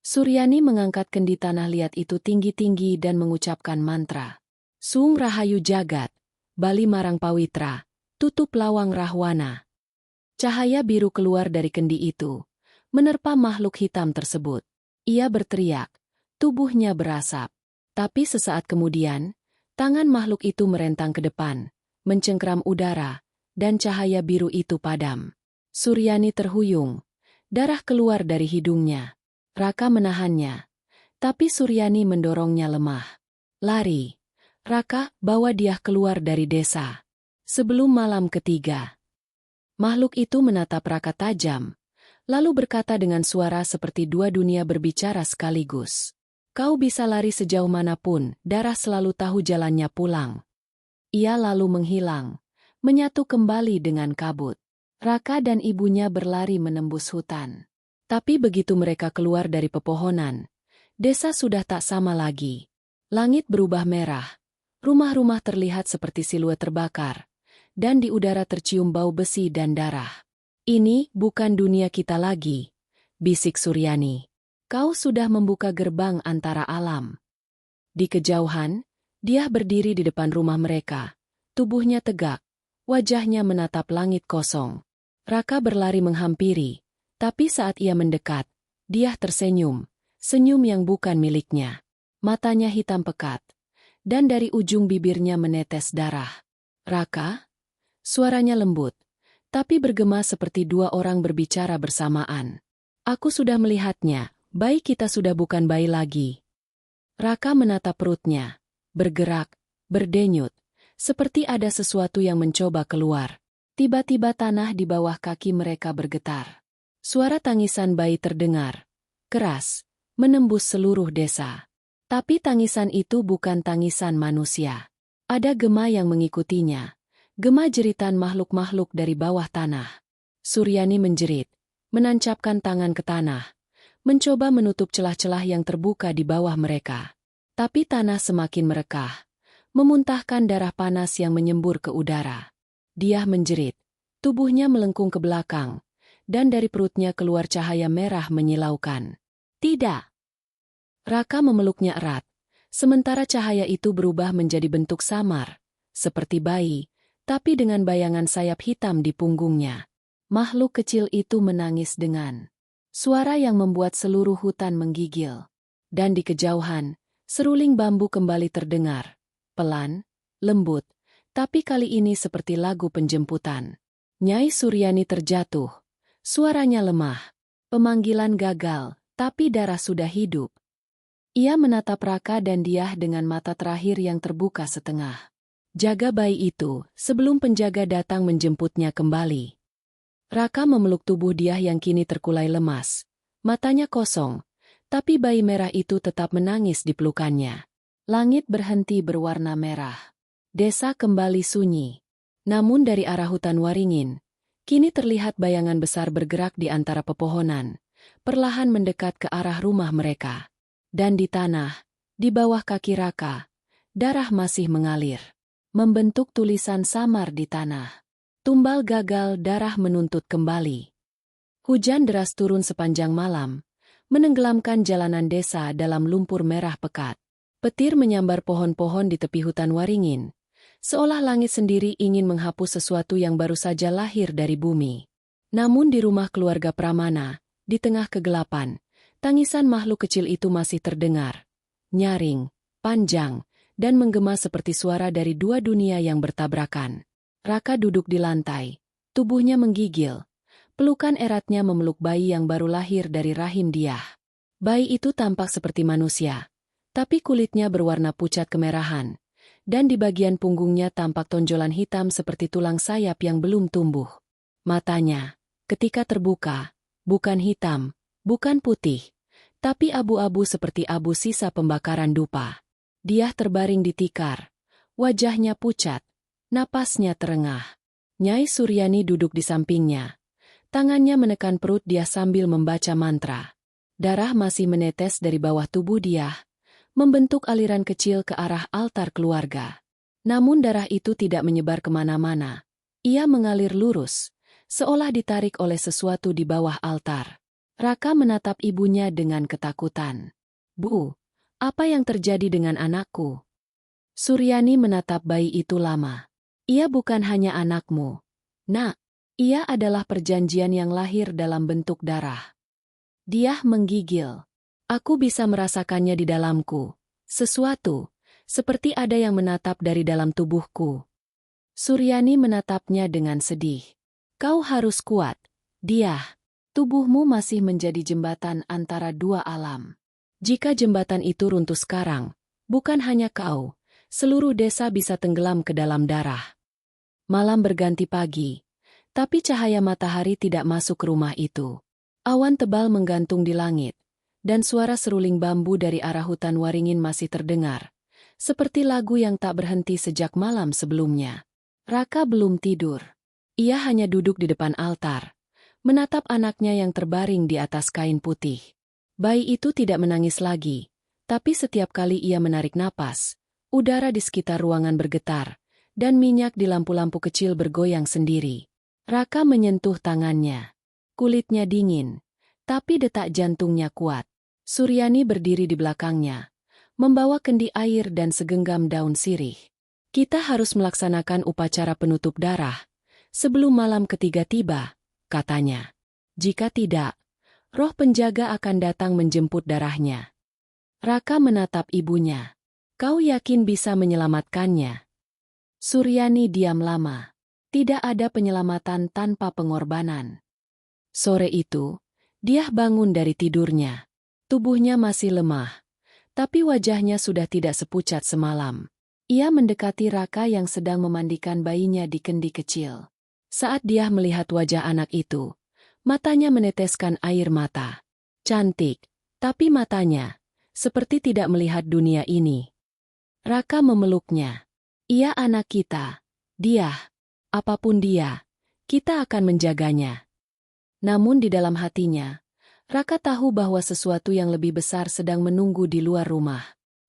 Suryani mengangkat kendi tanah liat itu tinggi-tinggi dan mengucapkan mantra. "Sung Rahayu Jagat, Bali Marang Pawitra, tutup lawang Rahwana." Cahaya biru keluar dari kendi itu, menerpa makhluk hitam tersebut. Ia berteriak, tubuhnya berasap. Tapi sesaat kemudian, tangan makhluk itu merentang ke depan, mencengkram udara, dan cahaya biru itu padam. Suryani terhuyung, darah keluar dari hidungnya. Raka menahannya, tapi Suryani mendorongnya lemah. "Lari, Raka, bawa dia keluar dari desa. Sebelum malam ketiga." Makhluk itu menatap Raka tajam, lalu berkata dengan suara seperti dua dunia berbicara sekaligus. Kau bisa lari sejauh manapun, darah selalu tahu jalannya pulang. Ia lalu menghilang, menyatu kembali dengan kabut. Raka dan ibunya berlari menembus hutan. Tapi begitu mereka keluar dari pepohonan, desa sudah tak sama lagi. Langit berubah merah, rumah-rumah terlihat seperti siluet terbakar, dan di udara tercium bau besi dan darah. Ini bukan dunia kita lagi, bisik Suryani. Kau sudah membuka gerbang antara alam. Di kejauhan, dia berdiri di depan rumah mereka. Tubuhnya tegak, wajahnya menatap langit kosong. Raka berlari menghampiri, tapi saat ia mendekat, dia tersenyum, senyum yang bukan miliknya. Matanya hitam pekat, dan dari ujung bibirnya menetes darah. Raka? Suaranya lembut, tapi bergema seperti dua orang berbicara bersamaan. Aku sudah melihatnya. Bayi kita sudah bukan bayi lagi. Raka menatap perutnya, bergerak, berdenyut, seperti ada sesuatu yang mencoba keluar. Tiba-tiba tanah di bawah kaki mereka bergetar. Suara tangisan bayi terdengar, keras, menembus seluruh desa. Tapi tangisan itu bukan tangisan manusia. Ada gema yang mengikutinya, gema jeritan makhluk-makhluk dari bawah tanah. Suryani menjerit, menancapkan tangan ke tanah, mencoba menutup celah-celah yang terbuka di bawah mereka. Tapi tanah semakin merekah, memuntahkan darah panas yang menyembur ke udara. Dia menjerit, tubuhnya melengkung ke belakang, dan dari perutnya keluar cahaya merah menyilaukan. Tidak! Raka memeluknya erat, sementara cahaya itu berubah menjadi bentuk samar, seperti bayi, tapi dengan bayangan sayap hitam di punggungnya. Makhluk kecil itu menangis dengan suara yang membuat seluruh hutan menggigil. Dan di kejauhan, seruling bambu kembali terdengar. Pelan, lembut, tapi kali ini seperti lagu penjemputan. Nyai Suryani terjatuh. Suaranya lemah. Pemanggilan gagal, tapi darah sudah hidup. Ia menatap Raka dan Diah dengan mata terakhir yang terbuka setengah. Jaga bayi itu, sebelum penjaga datang menjemputnya kembali. Raka memeluk tubuh Diah yang kini terkulai lemas. Matanya kosong, tapi bayi merah itu tetap menangis di pelukannya. Langit berhenti berwarna merah. Desa kembali sunyi. Namun dari arah hutan Waringin, kini terlihat bayangan besar bergerak di antara pepohonan, perlahan mendekat ke arah rumah mereka. Dan di tanah, di bawah kaki Raka, darah masih mengalir, membentuk tulisan samar di tanah. Tumbal gagal, darah menuntut kembali. Hujan deras turun sepanjang malam, menenggelamkan jalanan desa dalam lumpur merah pekat. Petir menyambar pohon-pohon di tepi hutan Waringin, seolah langit sendiri ingin menghapus sesuatu yang baru saja lahir dari bumi. Namun di rumah keluarga Pramana, di tengah kegelapan, tangisan makhluk kecil itu masih terdengar. Nyaring, panjang, dan menggema seperti suara dari dua dunia yang bertabrakan. Raka duduk di lantai, tubuhnya menggigil. Pelukan eratnya memeluk bayi yang baru lahir dari rahim Diah. Bayi itu tampak seperti manusia, tapi kulitnya berwarna pucat kemerahan, dan di bagian punggungnya tampak tonjolan hitam seperti tulang sayap yang belum tumbuh. Matanya, ketika terbuka, bukan hitam, bukan putih, tapi abu-abu seperti abu sisa pembakaran dupa. Diah terbaring di tikar, wajahnya pucat. Napasnya terengah. Nyai Suryani duduk di sampingnya. Tangannya menekan perut dia sambil membaca mantra. Darah masih menetes dari bawah tubuh dia, membentuk aliran kecil ke arah altar keluarga. Namun darah itu tidak menyebar kemana-mana. Ia mengalir lurus, seolah ditarik oleh sesuatu di bawah altar. Raka menatap ibunya dengan ketakutan. "Bu, apa yang terjadi dengan anakku?" Suryani menatap bayi itu lama. "Ia bukan hanya anakmu, Nak. Ia adalah perjanjian yang lahir dalam bentuk darah." Diah menggigil. "Aku bisa merasakannya di dalamku. Sesuatu, seperti ada yang menatap dari dalam tubuhku." Suryani menatapnya dengan sedih. "Kau harus kuat, Diah. Tubuhmu masih menjadi jembatan antara dua alam. Jika jembatan itu runtuh sekarang, bukan hanya kau, seluruh desa bisa tenggelam ke dalam darah." Malam berganti pagi, tapi cahaya matahari tidak masuk ke rumah itu. Awan tebal menggantung di langit, dan suara seruling bambu dari arah hutan waringin masih terdengar, seperti lagu yang tak berhenti sejak malam sebelumnya. Raka belum tidur. Ia hanya duduk di depan altar, menatap anaknya yang terbaring di atas kain putih. Bayi itu tidak menangis lagi, tapi setiap kali ia menarik napas, udara di sekitar ruangan bergetar, dan minyak di lampu-lampu kecil bergoyang sendiri. Raka menyentuh tangannya. Kulitnya dingin, tapi detak jantungnya kuat. Suryani berdiri di belakangnya, membawa kendi air dan segenggam daun sirih. Kita harus melaksanakan upacara penutup darah sebelum malam ketiga tiba, katanya. Jika tidak, roh penjaga akan datang menjemput darahnya. Raka menatap ibunya. Kau yakin bisa menyelamatkannya? Suryani diam lama. Tidak ada penyelamatan tanpa pengorbanan. Sore itu, dia bangun dari tidurnya. Tubuhnya masih lemah, tapi wajahnya sudah tidak sepucat semalam. Ia mendekati Raka yang sedang memandikan bayinya di kendi kecil. Saat dia melihat wajah anak itu, matanya meneteskan air mata. Cantik, tapi matanya seperti tidak melihat dunia ini. Raka memeluknya. Ia anak kita. Dia, apapun dia, kita akan menjaganya. Namun di dalam hatinya, Raka tahu bahwa sesuatu yang lebih besar sedang menunggu di luar rumah.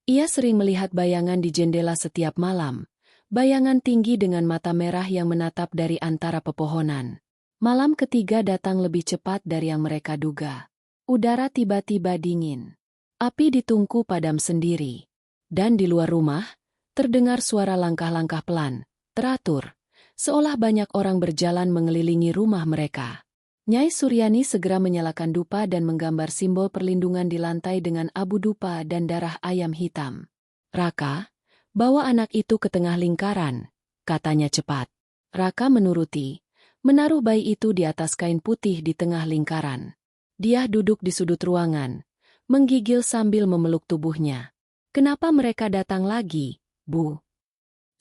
Ia sering melihat bayangan di jendela setiap malam, bayangan tinggi dengan mata merah yang menatap dari antara pepohonan. Malam ketiga datang lebih cepat dari yang mereka duga. Udara tiba-tiba dingin. Api di tungku padam sendiri. Dan di luar rumah, terdengar suara langkah-langkah pelan, teratur, seolah banyak orang berjalan mengelilingi rumah mereka. Nyai Suryani segera menyalakan dupa dan menggambar simbol perlindungan di lantai dengan abu dupa dan darah ayam hitam. Raka, bawa anak itu ke tengah lingkaran, katanya cepat. Raka menuruti, menaruh bayi itu di atas kain putih di tengah lingkaran. Dia duduk di sudut ruangan, menggigil sambil memeluk tubuhnya. Kenapa mereka datang lagi, Bu?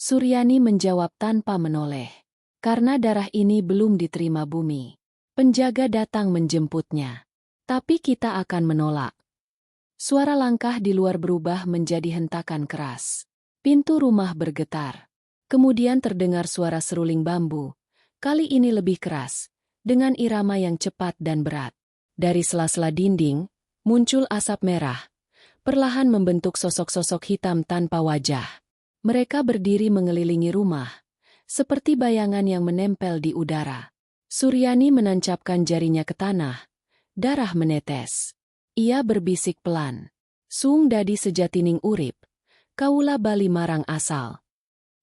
Suryani menjawab tanpa menoleh. Karena darah ini belum diterima bumi. Penjaga datang menjemputnya. Tapi kita akan menolak. Suara langkah di luar berubah menjadi hentakan keras. Pintu rumah bergetar. Kemudian terdengar suara seruling bambu. Kali ini lebih keras, dengan irama yang cepat dan berat. Dari sela-sela dinding, muncul asap merah. Perlahan membentuk sosok-sosok hitam tanpa wajah. Mereka berdiri mengelilingi rumah, seperti bayangan yang menempel di udara. Suryani menancapkan jarinya ke tanah. Darah menetes. Ia berbisik pelan. Sung dadi sejatining urip. Kaula bali marang asal.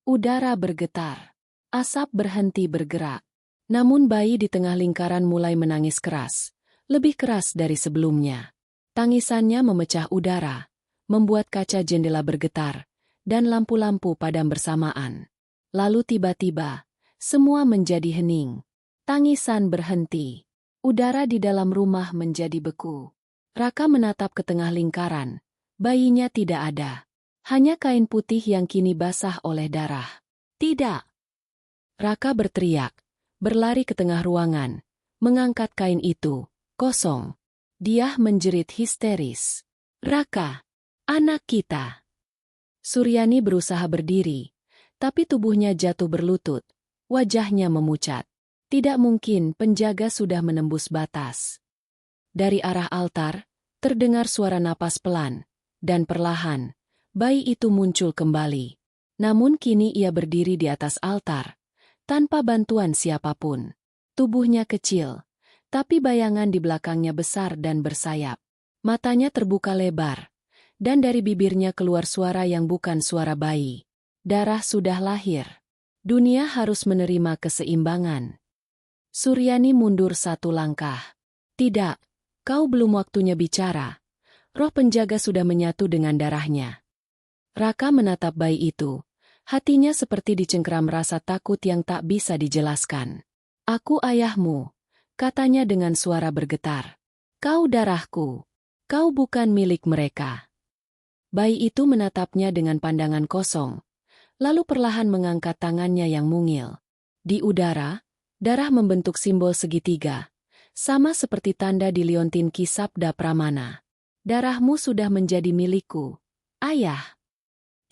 Udara bergetar. Asap berhenti bergerak. Namun bayi di tengah lingkaran mulai menangis keras. Lebih keras dari sebelumnya. Tangisannya memecah udara. Membuat kaca jendela bergetar. Dan lampu-lampu padam bersamaan. Lalu tiba-tiba, semua menjadi hening. Tangisan berhenti. Udara di dalam rumah menjadi beku. Raka menatap ke tengah lingkaran. Bayinya tidak ada. Hanya kain putih yang kini basah oleh darah. Tidak! Raka berteriak, berlari ke tengah ruangan, mengangkat kain itu, kosong. Dia menjerit histeris. Raka! Anak kita! Suryani berusaha berdiri, tapi tubuhnya jatuh berlutut, wajahnya memucat. Tidak mungkin penjaga sudah menembus batas. Dari arah altar, terdengar suara napas pelan, dan perlahan, bayi itu muncul kembali. Namun kini ia berdiri di atas altar, tanpa bantuan siapapun. Tubuhnya kecil, tapi bayangan di belakangnya besar dan bersayap. Matanya terbuka lebar, dan dari bibirnya keluar suara yang bukan suara bayi. Darah sudah lahir. Dunia harus menerima keseimbangan. Suryani mundur satu langkah. Tidak, kau belum waktunya bicara. Roh penjaga sudah menyatu dengan darahnya. Raka menatap bayi itu. Hatinya seperti dicengkeram rasa takut yang tak bisa dijelaskan. Aku ayahmu, katanya dengan suara bergetar. Kau darahku. Kau bukan milik mereka. Bayi itu menatapnya dengan pandangan kosong, lalu perlahan mengangkat tangannya yang mungil. Di udara, darah membentuk simbol segitiga, sama seperti tanda di liontin Ki Sabda Pramana. Darahmu sudah menjadi milikku, ayah.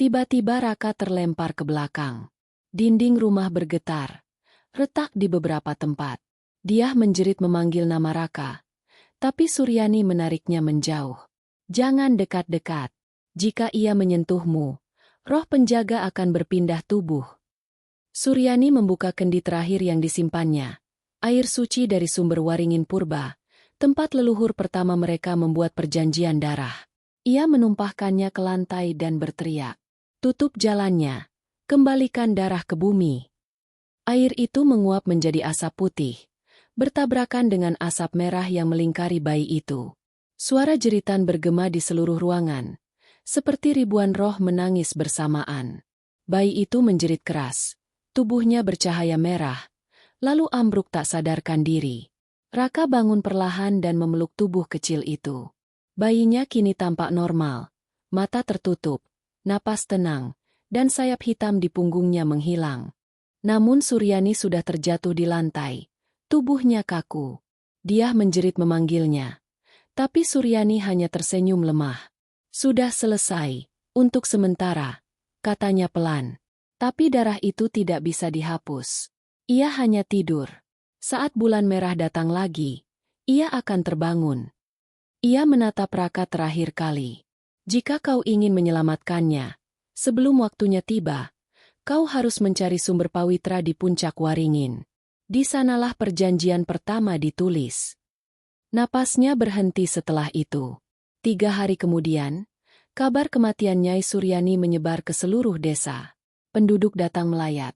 Tiba-tiba Raka terlempar ke belakang. Dinding rumah bergetar, retak di beberapa tempat. Dia menjerit memanggil nama Raka, tapi Suryani menariknya menjauh. Jangan dekat-dekat. Jika ia menyentuhmu, roh penjaga akan berpindah tubuh. Suryani membuka kendi terakhir yang disimpannya, air suci dari sumber Waringin Purba, tempat leluhur pertama mereka membuat perjanjian darah. Ia menumpahkannya ke lantai dan berteriak, "Tutup jalannya, kembalikan darah ke bumi." Air itu menguap menjadi asap putih, bertabrakan dengan asap merah yang melingkari bayi itu. Suara jeritan bergema di seluruh ruangan, seperti ribuan roh menangis bersamaan. Bayi itu menjerit keras. Tubuhnya bercahaya merah, lalu ambruk tak sadarkan diri. Raka bangun perlahan dan memeluk tubuh kecil itu. Bayinya kini tampak normal, mata tertutup, napas tenang, dan sayap hitam di punggungnya menghilang. Namun Suryani sudah terjatuh di lantai, tubuhnya kaku. Dia menjerit memanggilnya, tapi Suryani hanya tersenyum lemah. "Sudah selesai, untuk sementara," katanya pelan. Tapi darah itu tidak bisa dihapus. Ia hanya tidur. Saat bulan merah datang lagi, ia akan terbangun. Ia menatap Raka terakhir kali. "Jika kau ingin menyelamatkannya, sebelum waktunya tiba, kau harus mencari sumber pawitra di puncak Waringin. Di sanalah perjanjian pertama ditulis." Napasnya berhenti setelah itu. 3 hari kemudian, kabar kematian Nyai Suryani menyebar ke seluruh desa. Penduduk datang melayat,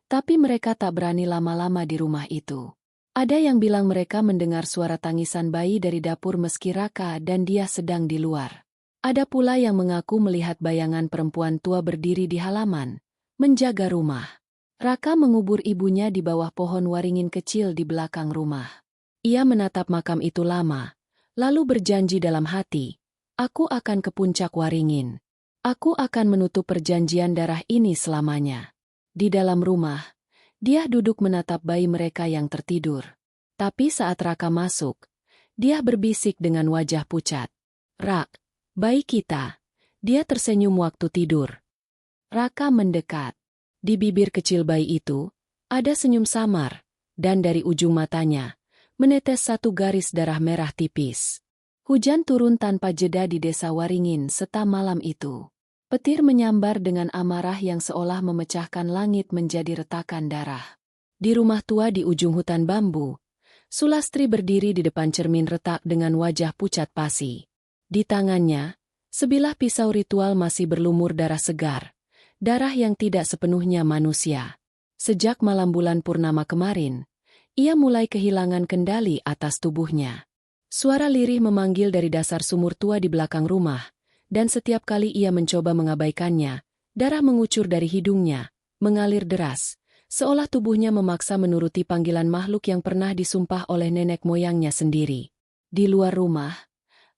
tapi mereka tak berani lama-lama di rumah itu. Ada yang bilang mereka mendengar suara tangisan bayi dari dapur meski Raka dan dia sedang di luar. Ada pula yang mengaku melihat bayangan perempuan tua berdiri di halaman, menjaga rumah. Raka mengubur ibunya di bawah pohon waringin kecil di belakang rumah. Ia menatap makam itu lama, lalu berjanji dalam hati, "Aku akan ke puncak Waringin. Aku akan menutup perjanjian darah ini selamanya." Di dalam rumah, dia duduk menatap bayi mereka yang tertidur. Tapi saat Raka masuk, dia berbisik dengan wajah pucat, "Rak, bayi kita." Dia tersenyum waktu tidur. Raka mendekat. Di bibir kecil bayi itu, ada senyum samar, dan dari ujung matanya, menetes satu garis darah merah tipis. Hujan turun tanpa jeda di desa Waringin seta malam itu. Petir menyambar dengan amarah yang seolah memecahkan langit menjadi retakan darah. Di rumah tua di ujung hutan bambu, Sulastri berdiri di depan cermin retak dengan wajah pucat pasi. Di tangannya, sebilah pisau ritual masih berlumur darah segar, darah yang tidak sepenuhnya manusia. Sejak malam bulan purnama kemarin, ia mulai kehilangan kendali atas tubuhnya. Suara lirih memanggil dari dasar sumur tua di belakang rumah, dan setiap kali ia mencoba mengabaikannya, darah mengucur dari hidungnya, mengalir deras, seolah tubuhnya memaksa menuruti panggilan makhluk yang pernah disumpah oleh nenek moyangnya sendiri. Di luar rumah,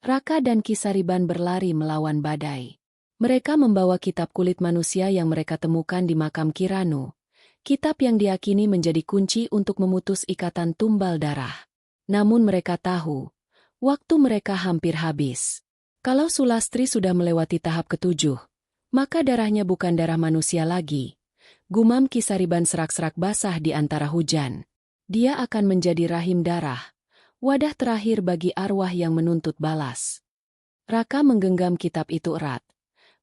Raka dan Kisariban berlari melawan badai. Mereka membawa kitab kulit manusia yang mereka temukan di makam Kiranu, kitab yang diyakini menjadi kunci untuk memutus ikatan tumbal darah. Namun mereka tahu, waktu mereka hampir habis. Kalau Sulastri sudah melewati tahap ke-7, maka darahnya bukan darah manusia lagi. Gumam Kisariban serak-serak basah di antara hujan. Dia akan menjadi rahim darah, wadah terakhir bagi arwah yang menuntut balas. Raka menggenggam kitab itu erat.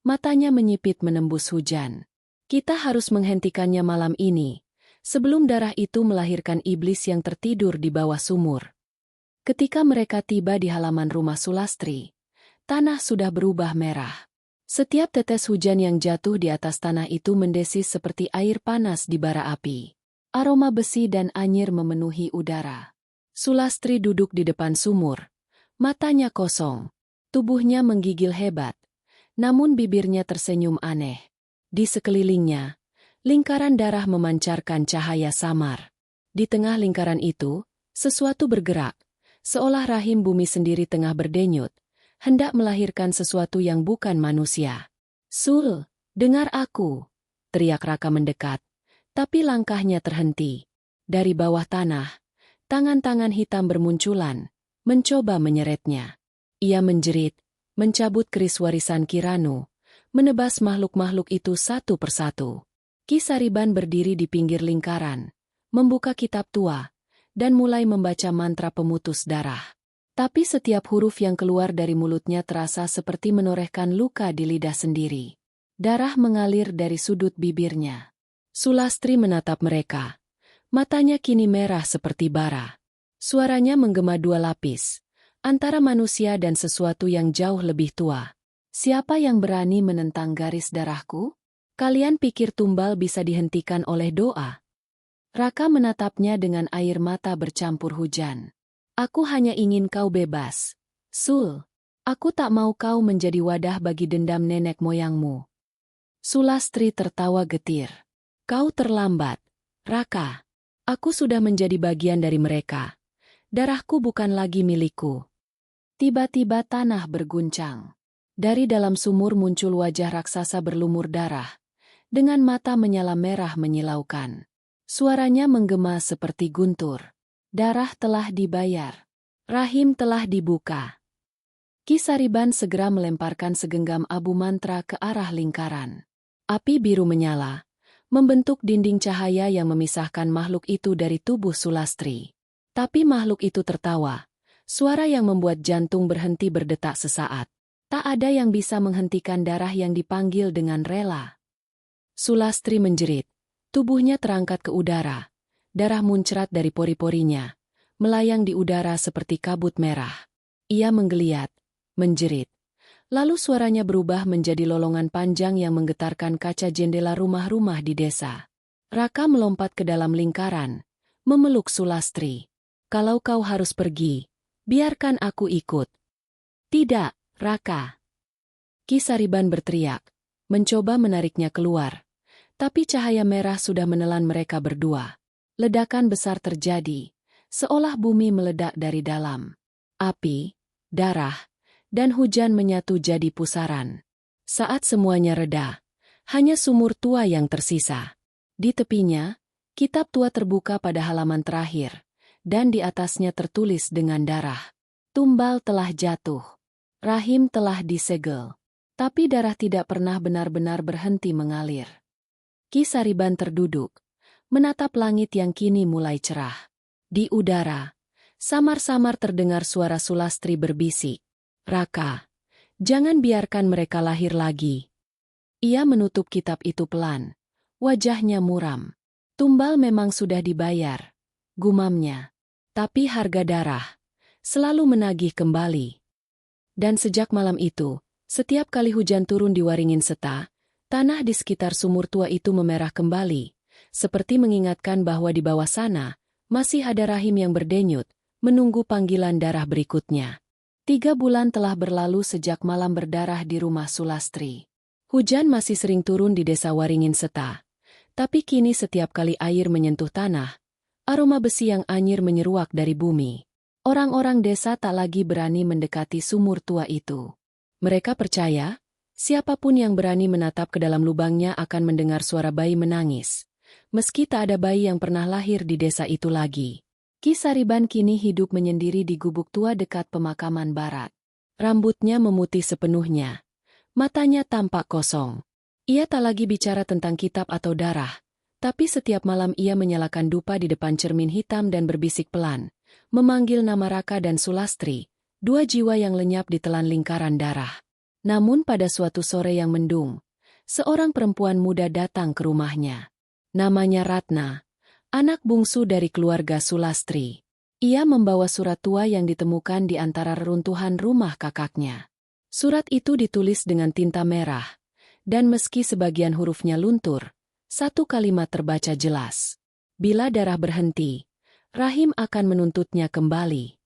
Matanya menyipit menembus hujan. Kita harus menghentikannya malam ini, sebelum darah itu melahirkan iblis yang tertidur di bawah sumur. Ketika mereka tiba di halaman rumah Sulastri, tanah sudah berubah merah. Setiap tetes hujan yang jatuh di atas tanah itu mendesis seperti air panas di bara api. Aroma besi dan anyir memenuhi udara. Sulastri duduk di depan sumur. Matanya kosong. Tubuhnya menggigil hebat. Namun bibirnya tersenyum aneh. Di sekelilingnya, lingkaran darah memancarkan cahaya samar. Di tengah lingkaran itu, sesuatu bergerak, seolah rahim bumi sendiri tengah berdenyut, hendak melahirkan sesuatu yang bukan manusia. "Sul, dengar aku!" teriak Raka mendekat, tapi langkahnya terhenti. Dari bawah tanah, tangan-tangan hitam bermunculan, mencoba menyeretnya. Ia menjerit, mencabut keris warisan Kiranu, menebas makhluk-makhluk itu satu persatu. Ki Sariban berdiri di pinggir lingkaran, membuka kitab tua, dan mulai membaca mantra pemutus darah. Tapi setiap huruf yang keluar dari mulutnya terasa seperti menorehkan luka di lidah sendiri. Darah mengalir dari sudut bibirnya. Sulastri menatap mereka. Matanya kini merah seperti bara. Suaranya menggema dua lapis, antara manusia dan sesuatu yang jauh lebih tua. Siapa yang berani menentang garis darahku? Kalian pikir tumbal bisa dihentikan oleh doa? Raka menatapnya dengan air mata bercampur hujan. Aku hanya ingin kau bebas, Sul. Aku tak mau kau menjadi wadah bagi dendam nenek moyangmu. Sulastri tertawa getir. Kau terlambat, Raka. Aku sudah menjadi bagian dari mereka. Darahku bukan lagi milikku. Tiba-tiba tanah berguncang. Dari dalam sumur muncul wajah raksasa berlumur darah, dengan mata menyala merah menyilaukan. Suaranya menggema seperti guntur. Darah telah dibayar. Rahim telah dibuka. Ki Sariban segera melemparkan segenggam abu mantra ke arah lingkaran. Api biru menyala, membentuk dinding cahaya yang memisahkan makhluk itu dari tubuh Sulastri. Tapi makhluk itu tertawa, suara yang membuat jantung berhenti berdetak sesaat. Tak ada yang bisa menghentikan darah yang dipanggil dengan rela. Sulastri menjerit, tubuhnya terangkat ke udara. Darah muncrat dari pori-porinya, melayang di udara seperti kabut merah. Ia menggeliat, menjerit. Lalu suaranya berubah menjadi lolongan panjang yang menggetarkan kaca jendela rumah-rumah di desa. Raka melompat ke dalam lingkaran, memeluk Sulastri. Kalau kau harus pergi, biarkan aku ikut. Tidak, Raka. Ki Sariban berteriak, mencoba menariknya keluar. Tapi cahaya merah sudah menelan mereka berdua. Ledakan besar terjadi, seolah bumi meledak dari dalam. Api, darah, dan hujan menyatu jadi pusaran. Saat semuanya reda, hanya sumur tua yang tersisa. Di tepinya, kitab tua terbuka pada halaman terakhir, dan di atasnya tertulis dengan darah. Tumbal telah jatuh. Rahim telah disegel. Tapi darah tidak pernah benar-benar berhenti mengalir. Ki Sariban terduduk, menatap langit yang kini mulai cerah. Di udara, samar-samar terdengar suara Sulastri berbisik. Raka, jangan biarkan mereka lahir lagi. Ia menutup kitab itu pelan. Wajahnya muram. Tumbal memang sudah dibayar, gumamnya. Tapi harga darah selalu menagih kembali. Dan sejak malam itu, setiap kali hujan turun di Waringin Seta, tanah di sekitar sumur tua itu memerah kembali. Seperti mengingatkan bahwa di bawah sana, masih ada rahim yang berdenyut, menunggu panggilan darah berikutnya. 3 bulan telah berlalu sejak malam berdarah di rumah Sulastri. Hujan masih sering turun di desa Waringin Seta. Tapi kini setiap kali air menyentuh tanah, aroma besi yang anyir menyeruak dari bumi. Orang-orang desa tak lagi berani mendekati sumur tua itu. Mereka percaya, siapapun yang berani menatap ke dalam lubangnya akan mendengar suara bayi menangis. Meski tak ada bayi yang pernah lahir di desa itu lagi. Ki Sariban kini hidup menyendiri di gubuk tua dekat pemakaman barat. Rambutnya memutih sepenuhnya. Matanya tampak kosong. Ia tak lagi bicara tentang kitab atau darah. Tapi setiap malam ia menyalakan dupa di depan cermin hitam dan berbisik pelan. Memanggil nama Raka dan Sulastri, 2 jiwa yang lenyap di telan lingkaran darah. Namun pada suatu sore yang mendung, seorang perempuan muda datang ke rumahnya. Namanya Ratna, anak bungsu dari keluarga Sulastri. Ia membawa surat tua yang ditemukan di antara reruntuhan rumah kakaknya. Surat itu ditulis dengan tinta merah, dan meski sebagian hurufnya luntur, satu kalimat terbaca jelas. Bila darah berhenti, rahim akan menuntutnya kembali.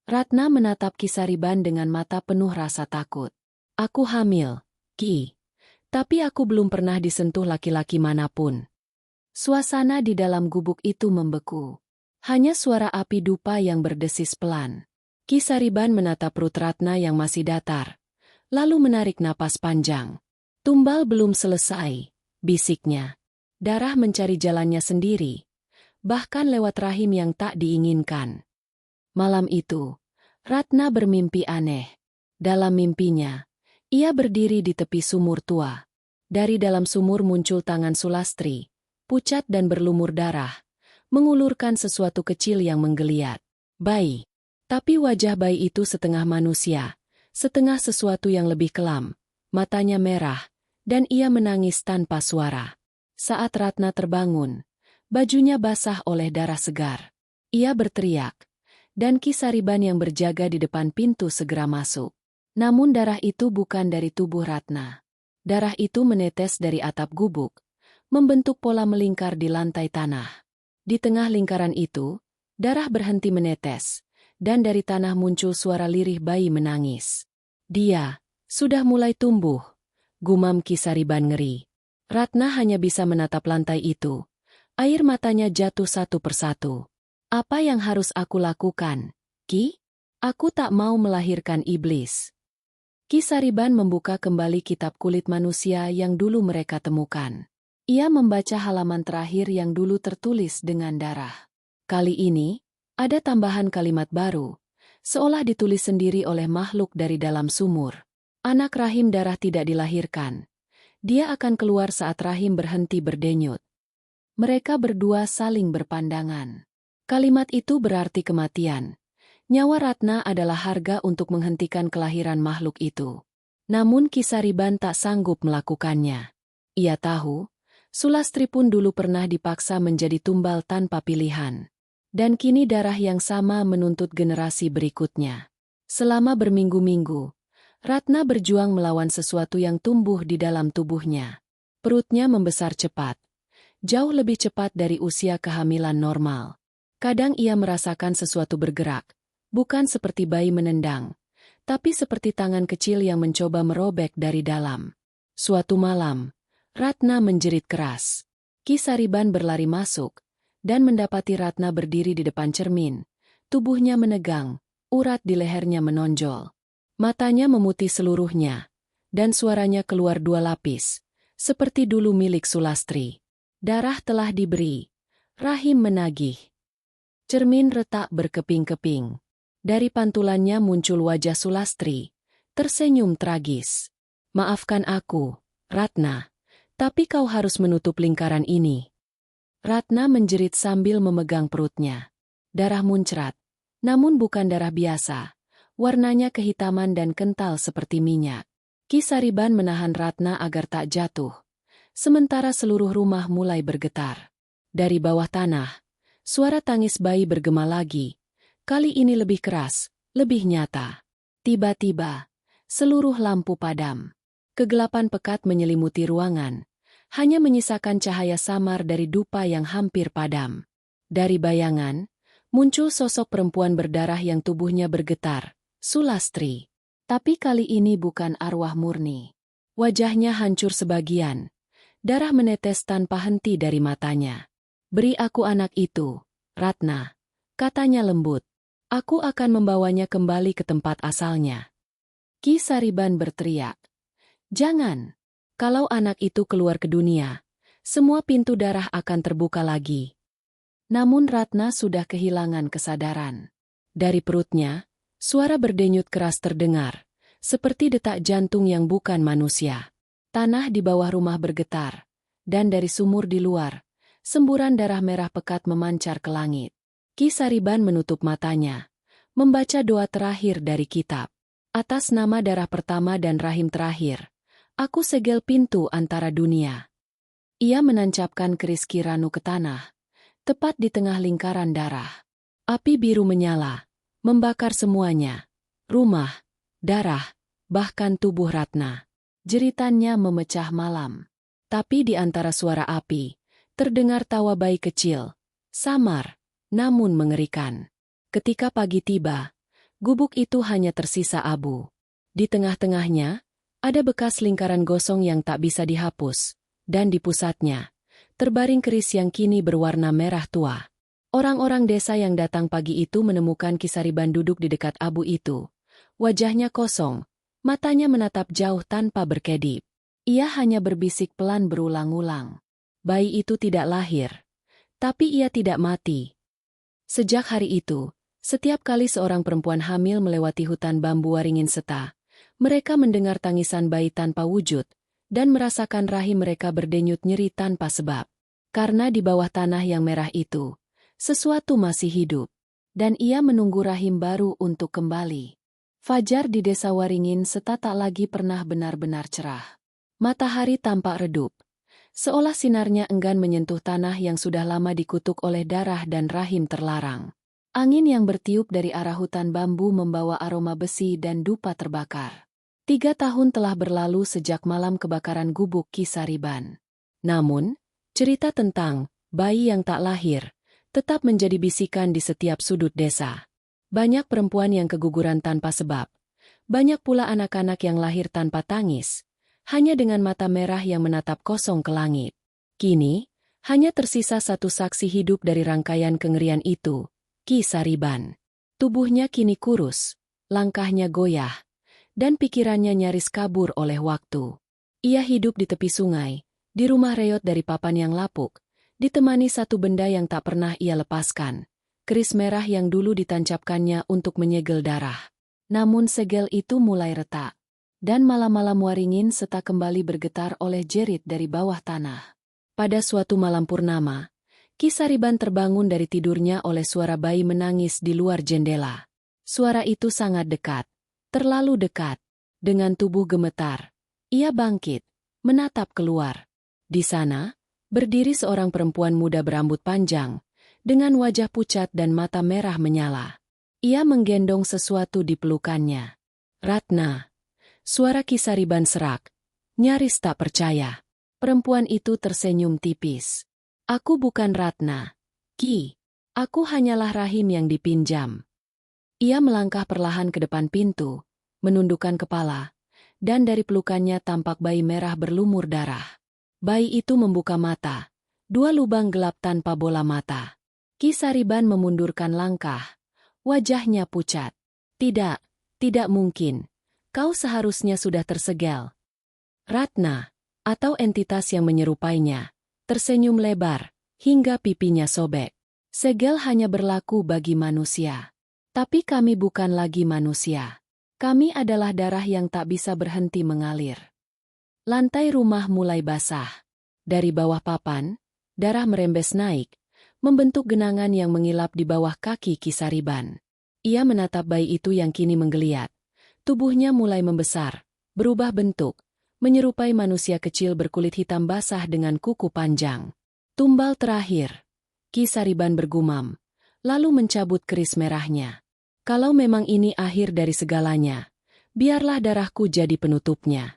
Ratna menatap Ki Sariban dengan mata penuh rasa takut. Aku hamil, Ki. Tapi aku belum pernah disentuh laki-laki manapun. Suasana di dalam gubuk itu membeku. Hanya suara api dupa yang berdesis pelan. Ki Sariban menatap perut Ratna yang masih datar, lalu menarik napas panjang. Tumbal belum selesai, bisiknya. Darah mencari jalannya sendiri, bahkan lewat rahim yang tak diinginkan. Malam itu, Ratna bermimpi aneh. Dalam mimpinya, ia berdiri di tepi sumur tua. Dari dalam sumur muncul tangan Sulastri, pucat dan berlumur darah, mengulurkan sesuatu kecil yang menggeliat. Bayi. Tapi wajah bayi itu setengah manusia, setengah sesuatu yang lebih kelam, matanya merah, dan ia menangis tanpa suara. Saat Ratna terbangun, bajunya basah oleh darah segar. Ia berteriak, dan Ki Sariban yang berjaga di depan pintu segera masuk. Namun darah itu bukan dari tubuh Ratna. Darah itu menetes dari atap gubuk, membentuk pola melingkar di lantai tanah. Di tengah lingkaran itu, darah berhenti menetes, dan dari tanah muncul suara lirih bayi menangis. Dia sudah mulai tumbuh, gumam Ki Sariban ngeri. Ratna hanya bisa menatap lantai itu. Air matanya jatuh satu persatu. Apa yang harus aku lakukan, Ki? Aku tak mau melahirkan iblis. Ki Sariban membuka kembali kitab kulit manusia yang dulu mereka temukan. Ia membaca halaman terakhir yang dulu tertulis dengan darah. Kali ini, ada tambahan kalimat baru, seolah ditulis sendiri oleh makhluk dari dalam sumur. Anak rahim darah tidak dilahirkan. Dia akan keluar saat rahim berhenti berdenyut. Mereka berdua saling berpandangan. Kalimat itu berarti kematian. Nyawa Ratna adalah harga untuk menghentikan kelahiran makhluk itu. Namun Ki Sariban tak sanggup melakukannya. Ia tahu, Sulastri pun dulu pernah dipaksa menjadi tumbal tanpa pilihan. Dan kini darah yang sama menuntut generasi berikutnya. Selama berminggu-minggu, Ratna berjuang melawan sesuatu yang tumbuh di dalam tubuhnya. Perutnya membesar cepat. Jauh lebih cepat dari usia kehamilan normal. Kadang ia merasakan sesuatu bergerak. Bukan seperti bayi menendang, tapi seperti tangan kecil yang mencoba merobek dari dalam. Suatu malam, Ratna menjerit keras. Ki Sariban berlari masuk, dan mendapati Ratna berdiri di depan cermin. Tubuhnya menegang, urat di lehernya menonjol. Matanya memutih seluruhnya, dan suaranya keluar dua lapis, seperti dulu milik Sulastri. Darah telah diberi, rahim menagih. Cermin retak berkeping-keping. Dari pantulannya muncul wajah Sulastri, tersenyum tragis. Maafkan aku, Ratna, tapi kau harus menutup lingkaran ini. Ratna menjerit sambil memegang perutnya. Darah muncrat, namun bukan darah biasa. Warnanya kehitaman dan kental seperti minyak. Ki Sariban menahan Ratna agar tak jatuh. Sementara seluruh rumah mulai bergetar. Dari bawah tanah, suara tangis bayi bergema lagi. Kali ini lebih keras, lebih nyata. Tiba-tiba, seluruh lampu padam. Kegelapan pekat menyelimuti ruangan, hanya menyisakan cahaya samar dari dupa yang hampir padam. Dari bayangan, muncul sosok perempuan berdarah yang tubuhnya bergetar, Sulastri. Tapi kali ini bukan arwah murni. Wajahnya hancur sebagian. Darah menetes tanpa henti dari matanya. Beri aku anak itu, Ratna, katanya lembut. Aku akan membawanya kembali ke tempat asalnya. Ki Sariban berteriak. Jangan. Kalau anak itu keluar ke dunia, semua pintu darah akan terbuka lagi. Namun Ratna sudah kehilangan kesadaran. Dari perutnya, suara berdenyut keras terdengar, seperti detak jantung yang bukan manusia. Tanah di bawah rumah bergetar, dan dari sumur di luar, semburan darah merah pekat memancar ke langit. Ki Sariban menutup matanya, membaca doa terakhir dari kitab. Atas nama darah pertama dan rahim terakhir, aku segel pintu antara dunia. Ia menancapkan keris Kiranu ke tanah, tepat di tengah lingkaran darah. Api biru menyala, membakar semuanya. Rumah, darah, bahkan tubuh Ratna. Jeritannya memecah malam. Tapi di antara suara api, terdengar tawa bayi kecil, samar, namun mengerikan. Ketika pagi tiba, gubuk itu hanya tersisa abu. Di tengah-tengahnya, ada bekas lingkaran gosong yang tak bisa dihapus, dan di pusatnya, terbaring keris yang kini berwarna merah tua. Orang-orang desa yang datang pagi itu menemukan Ki Sariban duduk di dekat abu itu. Wajahnya kosong, matanya menatap jauh tanpa berkedip. Ia hanya berbisik pelan berulang-ulang. Bayi itu tidak lahir, tapi ia tidak mati. Sejak hari itu, setiap kali seorang perempuan hamil melewati hutan bambu waringin seta, Mereka mendengar tangisan bayi tanpa wujud, dan merasakan rahim mereka berdenyut nyeri tanpa sebab. Karena di bawah tanah yang merah itu, sesuatu masih hidup, dan ia menunggu rahim baru untuk kembali. Fajar di desa Waringin Seta tak lagi pernah benar-benar cerah. Matahari tampak redup, seolah sinarnya enggan menyentuh tanah yang sudah lama dikutuk oleh darah dan rahim terlarang. Angin yang bertiup dari arah hutan bambu membawa aroma besi dan dupa terbakar. 3 tahun telah berlalu sejak malam kebakaran gubuk Ki Sariban. Namun, cerita tentang bayi yang tak lahir tetap menjadi bisikan di setiap sudut desa. Banyak perempuan yang keguguran tanpa sebab. Banyak pula anak-anak yang lahir tanpa tangis, hanya dengan mata merah yang menatap kosong ke langit. Kini, hanya tersisa satu saksi hidup dari rangkaian kengerian itu, Ki Sariban. Tubuhnya kini kurus, langkahnya goyah, dan pikirannya nyaris kabur oleh waktu. Ia hidup di tepi sungai, di rumah reot dari papan yang lapuk, ditemani satu benda yang tak pernah ia lepaskan, keris merah yang dulu ditancapkannya untuk menyegel darah. Namun segel itu mulai retak, dan malam-malam Waringin Seta kembali bergetar oleh jerit dari bawah tanah. Pada suatu malam purnama, Ki Sariban terbangun dari tidurnya oleh suara bayi menangis di luar jendela. Suara itu sangat dekat, terlalu dekat. Dengan tubuh gemetar, ia bangkit, menatap keluar. Di sana, berdiri seorang perempuan muda berambut panjang, dengan wajah pucat dan mata merah menyala. Ia menggendong sesuatu di pelukannya. Ratna. Suara Ki Sariban serak, nyaris tak percaya. Perempuan itu tersenyum tipis. Aku bukan Ratna, Ki. Aku hanyalah rahim yang dipinjam. Ia melangkah perlahan ke depan pintu, menundukkan kepala, dan dari pelukannya tampak bayi merah berlumur darah. Bayi itu membuka mata, 2 lubang gelap tanpa bola mata. Ki Sariban memundurkan langkah, wajahnya pucat. Tidak, tidak mungkin. Kau seharusnya sudah tersegel. Ratna, atau entitas yang menyerupainya, tersenyum lebar, hingga pipinya sobek. Segel hanya berlaku bagi manusia. Tapi kami bukan lagi manusia. Kami adalah darah yang tak bisa berhenti mengalir. Lantai rumah mulai basah. Dari bawah papan, darah merembes naik, membentuk genangan yang mengilap di bawah kaki Ki Sariban. Ia menatap bayi itu yang kini menggeliat. Tubuhnya mulai membesar, berubah bentuk, menyerupai manusia kecil berkulit hitam basah dengan kuku panjang. Tumbal terakhir, Ki Sariban bergumam, lalu mencabut keris merahnya. Kalau memang ini akhir dari segalanya, biarlah darahku jadi penutupnya.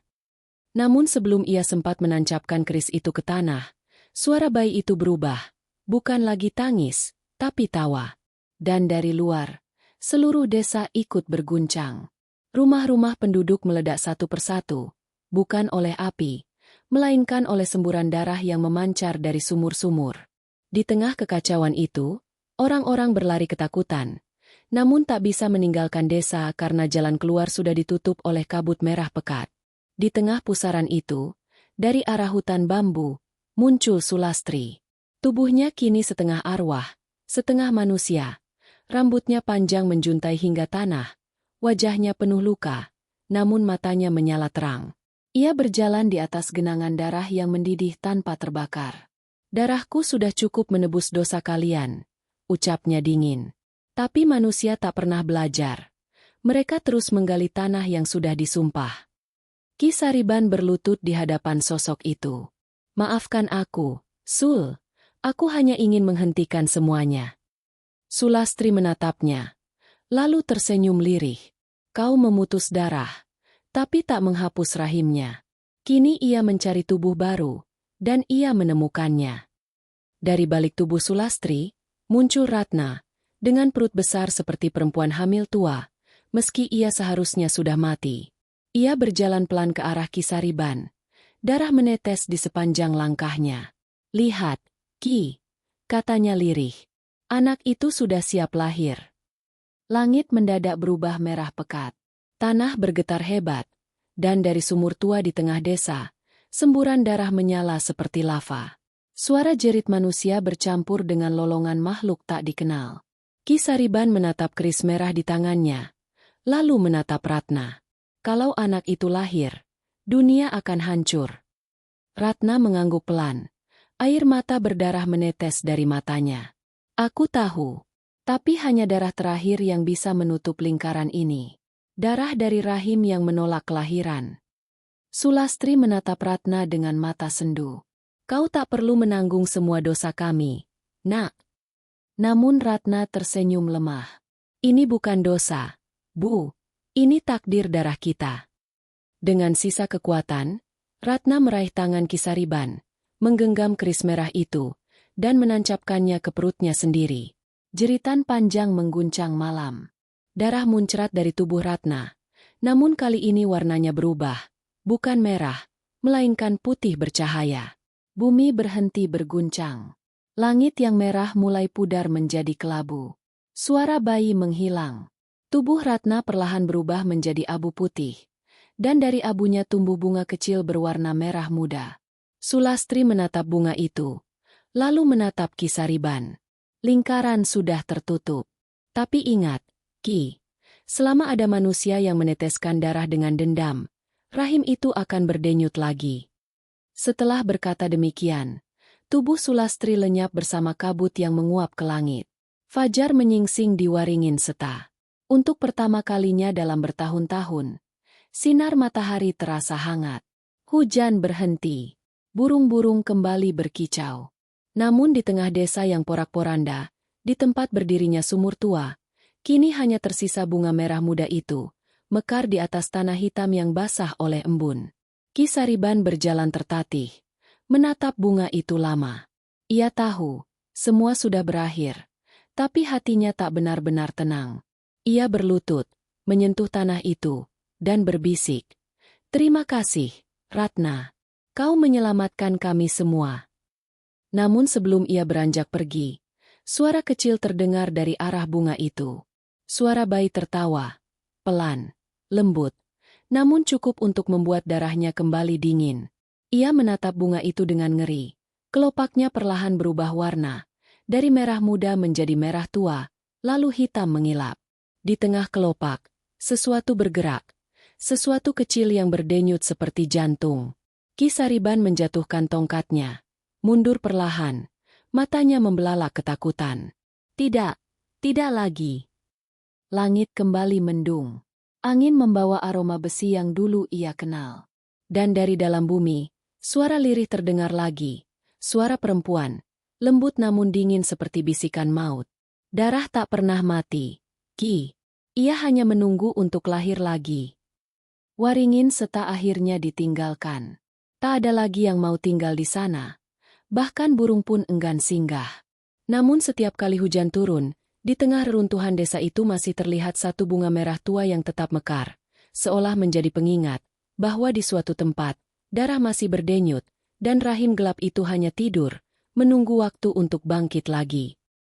Namun sebelum ia sempat menancapkan keris itu ke tanah, suara bayi itu berubah, bukan lagi tangis, tapi tawa. Dan dari luar, seluruh desa ikut berguncang. Rumah-rumah penduduk meledak satu persatu, bukan oleh api, melainkan oleh semburan darah yang memancar dari sumur-sumur. Di tengah kekacauan itu, orang-orang berlari ketakutan, namun tak bisa meninggalkan desa karena jalan keluar sudah ditutup oleh kabut merah pekat. Di tengah pusaran itu, dari arah hutan bambu, muncul Sulastri. Tubuhnya kini setengah arwah, setengah manusia. Rambutnya panjang menjuntai hingga tanah, wajahnya penuh luka, namun matanya menyala terang. Ia berjalan di atas genangan darah yang mendidih tanpa terbakar. Darahku sudah cukup menebus dosa kalian, ucapnya dingin. Tapi manusia tak pernah belajar. Mereka terus menggali tanah yang sudah disumpah. Ki Sariban berlutut di hadapan sosok itu. Maafkan aku, Sul. Aku hanya ingin menghentikan semuanya. Sulastri menatapnya, lalu tersenyum lirih. Kau memutus darah, tapi tak menghapus rahimnya. Kini ia mencari tubuh baru, dan ia menemukannya. Dari balik tubuh Sulastri, muncul Ratna, dengan perut besar seperti perempuan hamil tua, meski ia seharusnya sudah mati. Ia berjalan pelan ke arah Ki Sariban. Darah menetes di sepanjang langkahnya. Lihat, Ki, katanya lirih. Anak itu sudah siap lahir. Langit mendadak berubah merah pekat. Tanah bergetar hebat, dan dari sumur tua di tengah desa, semburan darah menyala seperti lava. Suara jerit manusia bercampur dengan lolongan makhluk tak dikenal. Ki Sariban menatap keris merah di tangannya, lalu menatap Ratna. Kalau anak itu lahir, dunia akan hancur. Ratna mengangguk pelan. Air mata berdarah menetes dari matanya. Aku tahu. Tapi hanya darah terakhir yang bisa menutup lingkaran ini. Darah dari rahim yang menolak kelahiran. Sulastri menatap Ratna dengan mata sendu. Kau tak perlu menanggung semua dosa kami, nak. Namun Ratna tersenyum lemah. Ini bukan dosa, Bu. Ini takdir darah kita. Dengan sisa kekuatan, Ratna meraih tangan Kisariban, menggenggam keris merah itu, dan menancapkannya ke perutnya sendiri. Jeritan panjang mengguncang malam. Darah muncrat dari tubuh Ratna. Namun kali ini warnanya berubah. Bukan merah, melainkan putih bercahaya. Bumi berhenti berguncang. Langit yang merah mulai pudar menjadi kelabu. Suara bayi menghilang. Tubuh Ratna perlahan berubah menjadi abu putih. Dan dari abunya tumbuh bunga kecil berwarna merah muda. Sulastri menatap bunga itu. Lalu menatap Kisariban. Lingkaran sudah tertutup. Tapi ingat, Ki, selama ada manusia yang meneteskan darah dengan dendam, rahim itu akan berdenyut lagi. Setelah berkata demikian, tubuh Sulastri lenyap bersama kabut yang menguap ke langit. Fajar menyingsing di Waringin Seta. Untuk pertama kalinya dalam bertahun-tahun, sinar matahari terasa hangat. Hujan berhenti. Burung-burung kembali berkicau. Namun di tengah desa yang porak-poranda, di tempat berdirinya sumur tua, kini hanya tersisa bunga merah muda itu, mekar di atas tanah hitam yang basah oleh embun. Kisariban berjalan tertatih, menatap bunga itu lama. Ia tahu, semua sudah berakhir, tapi hatinya tak benar-benar tenang. Ia berlutut, menyentuh tanah itu, dan berbisik, "Terima kasih, Ratna. Kau menyelamatkan kami semua." Namun sebelum ia beranjak pergi, suara kecil terdengar dari arah bunga itu. Suara bayi tertawa, pelan, lembut, namun cukup untuk membuat darahnya kembali dingin. Ia menatap bunga itu dengan ngeri. Kelopaknya perlahan berubah warna, dari merah muda menjadi merah tua, lalu hitam mengilap. Di tengah kelopak, sesuatu bergerak, sesuatu kecil yang berdenyut seperti jantung. Kisariban menjatuhkan tongkatnya. Mundur perlahan, matanya membelalak ketakutan. Tidak, tidak lagi. Langit kembali mendung. Angin membawa aroma besi yang dulu ia kenal. Dan dari dalam bumi, suara lirih terdengar lagi. Suara perempuan, lembut namun dingin seperti bisikan maut. Darah tak pernah mati. Ki. Ia hanya menunggu untuk lahir lagi. Waringin Seta akhirnya ditinggalkan. Tak ada lagi yang mau tinggal di sana. Bahkan burung pun enggan singgah. Namun setiap kali hujan turun, di tengah reruntuhan desa itu masih terlihat satu bunga merah tua yang tetap mekar, seolah menjadi pengingat bahwa di suatu tempat, darah masih berdenyut, dan rahim gelap itu hanya tidur, menunggu waktu untuk bangkit lagi.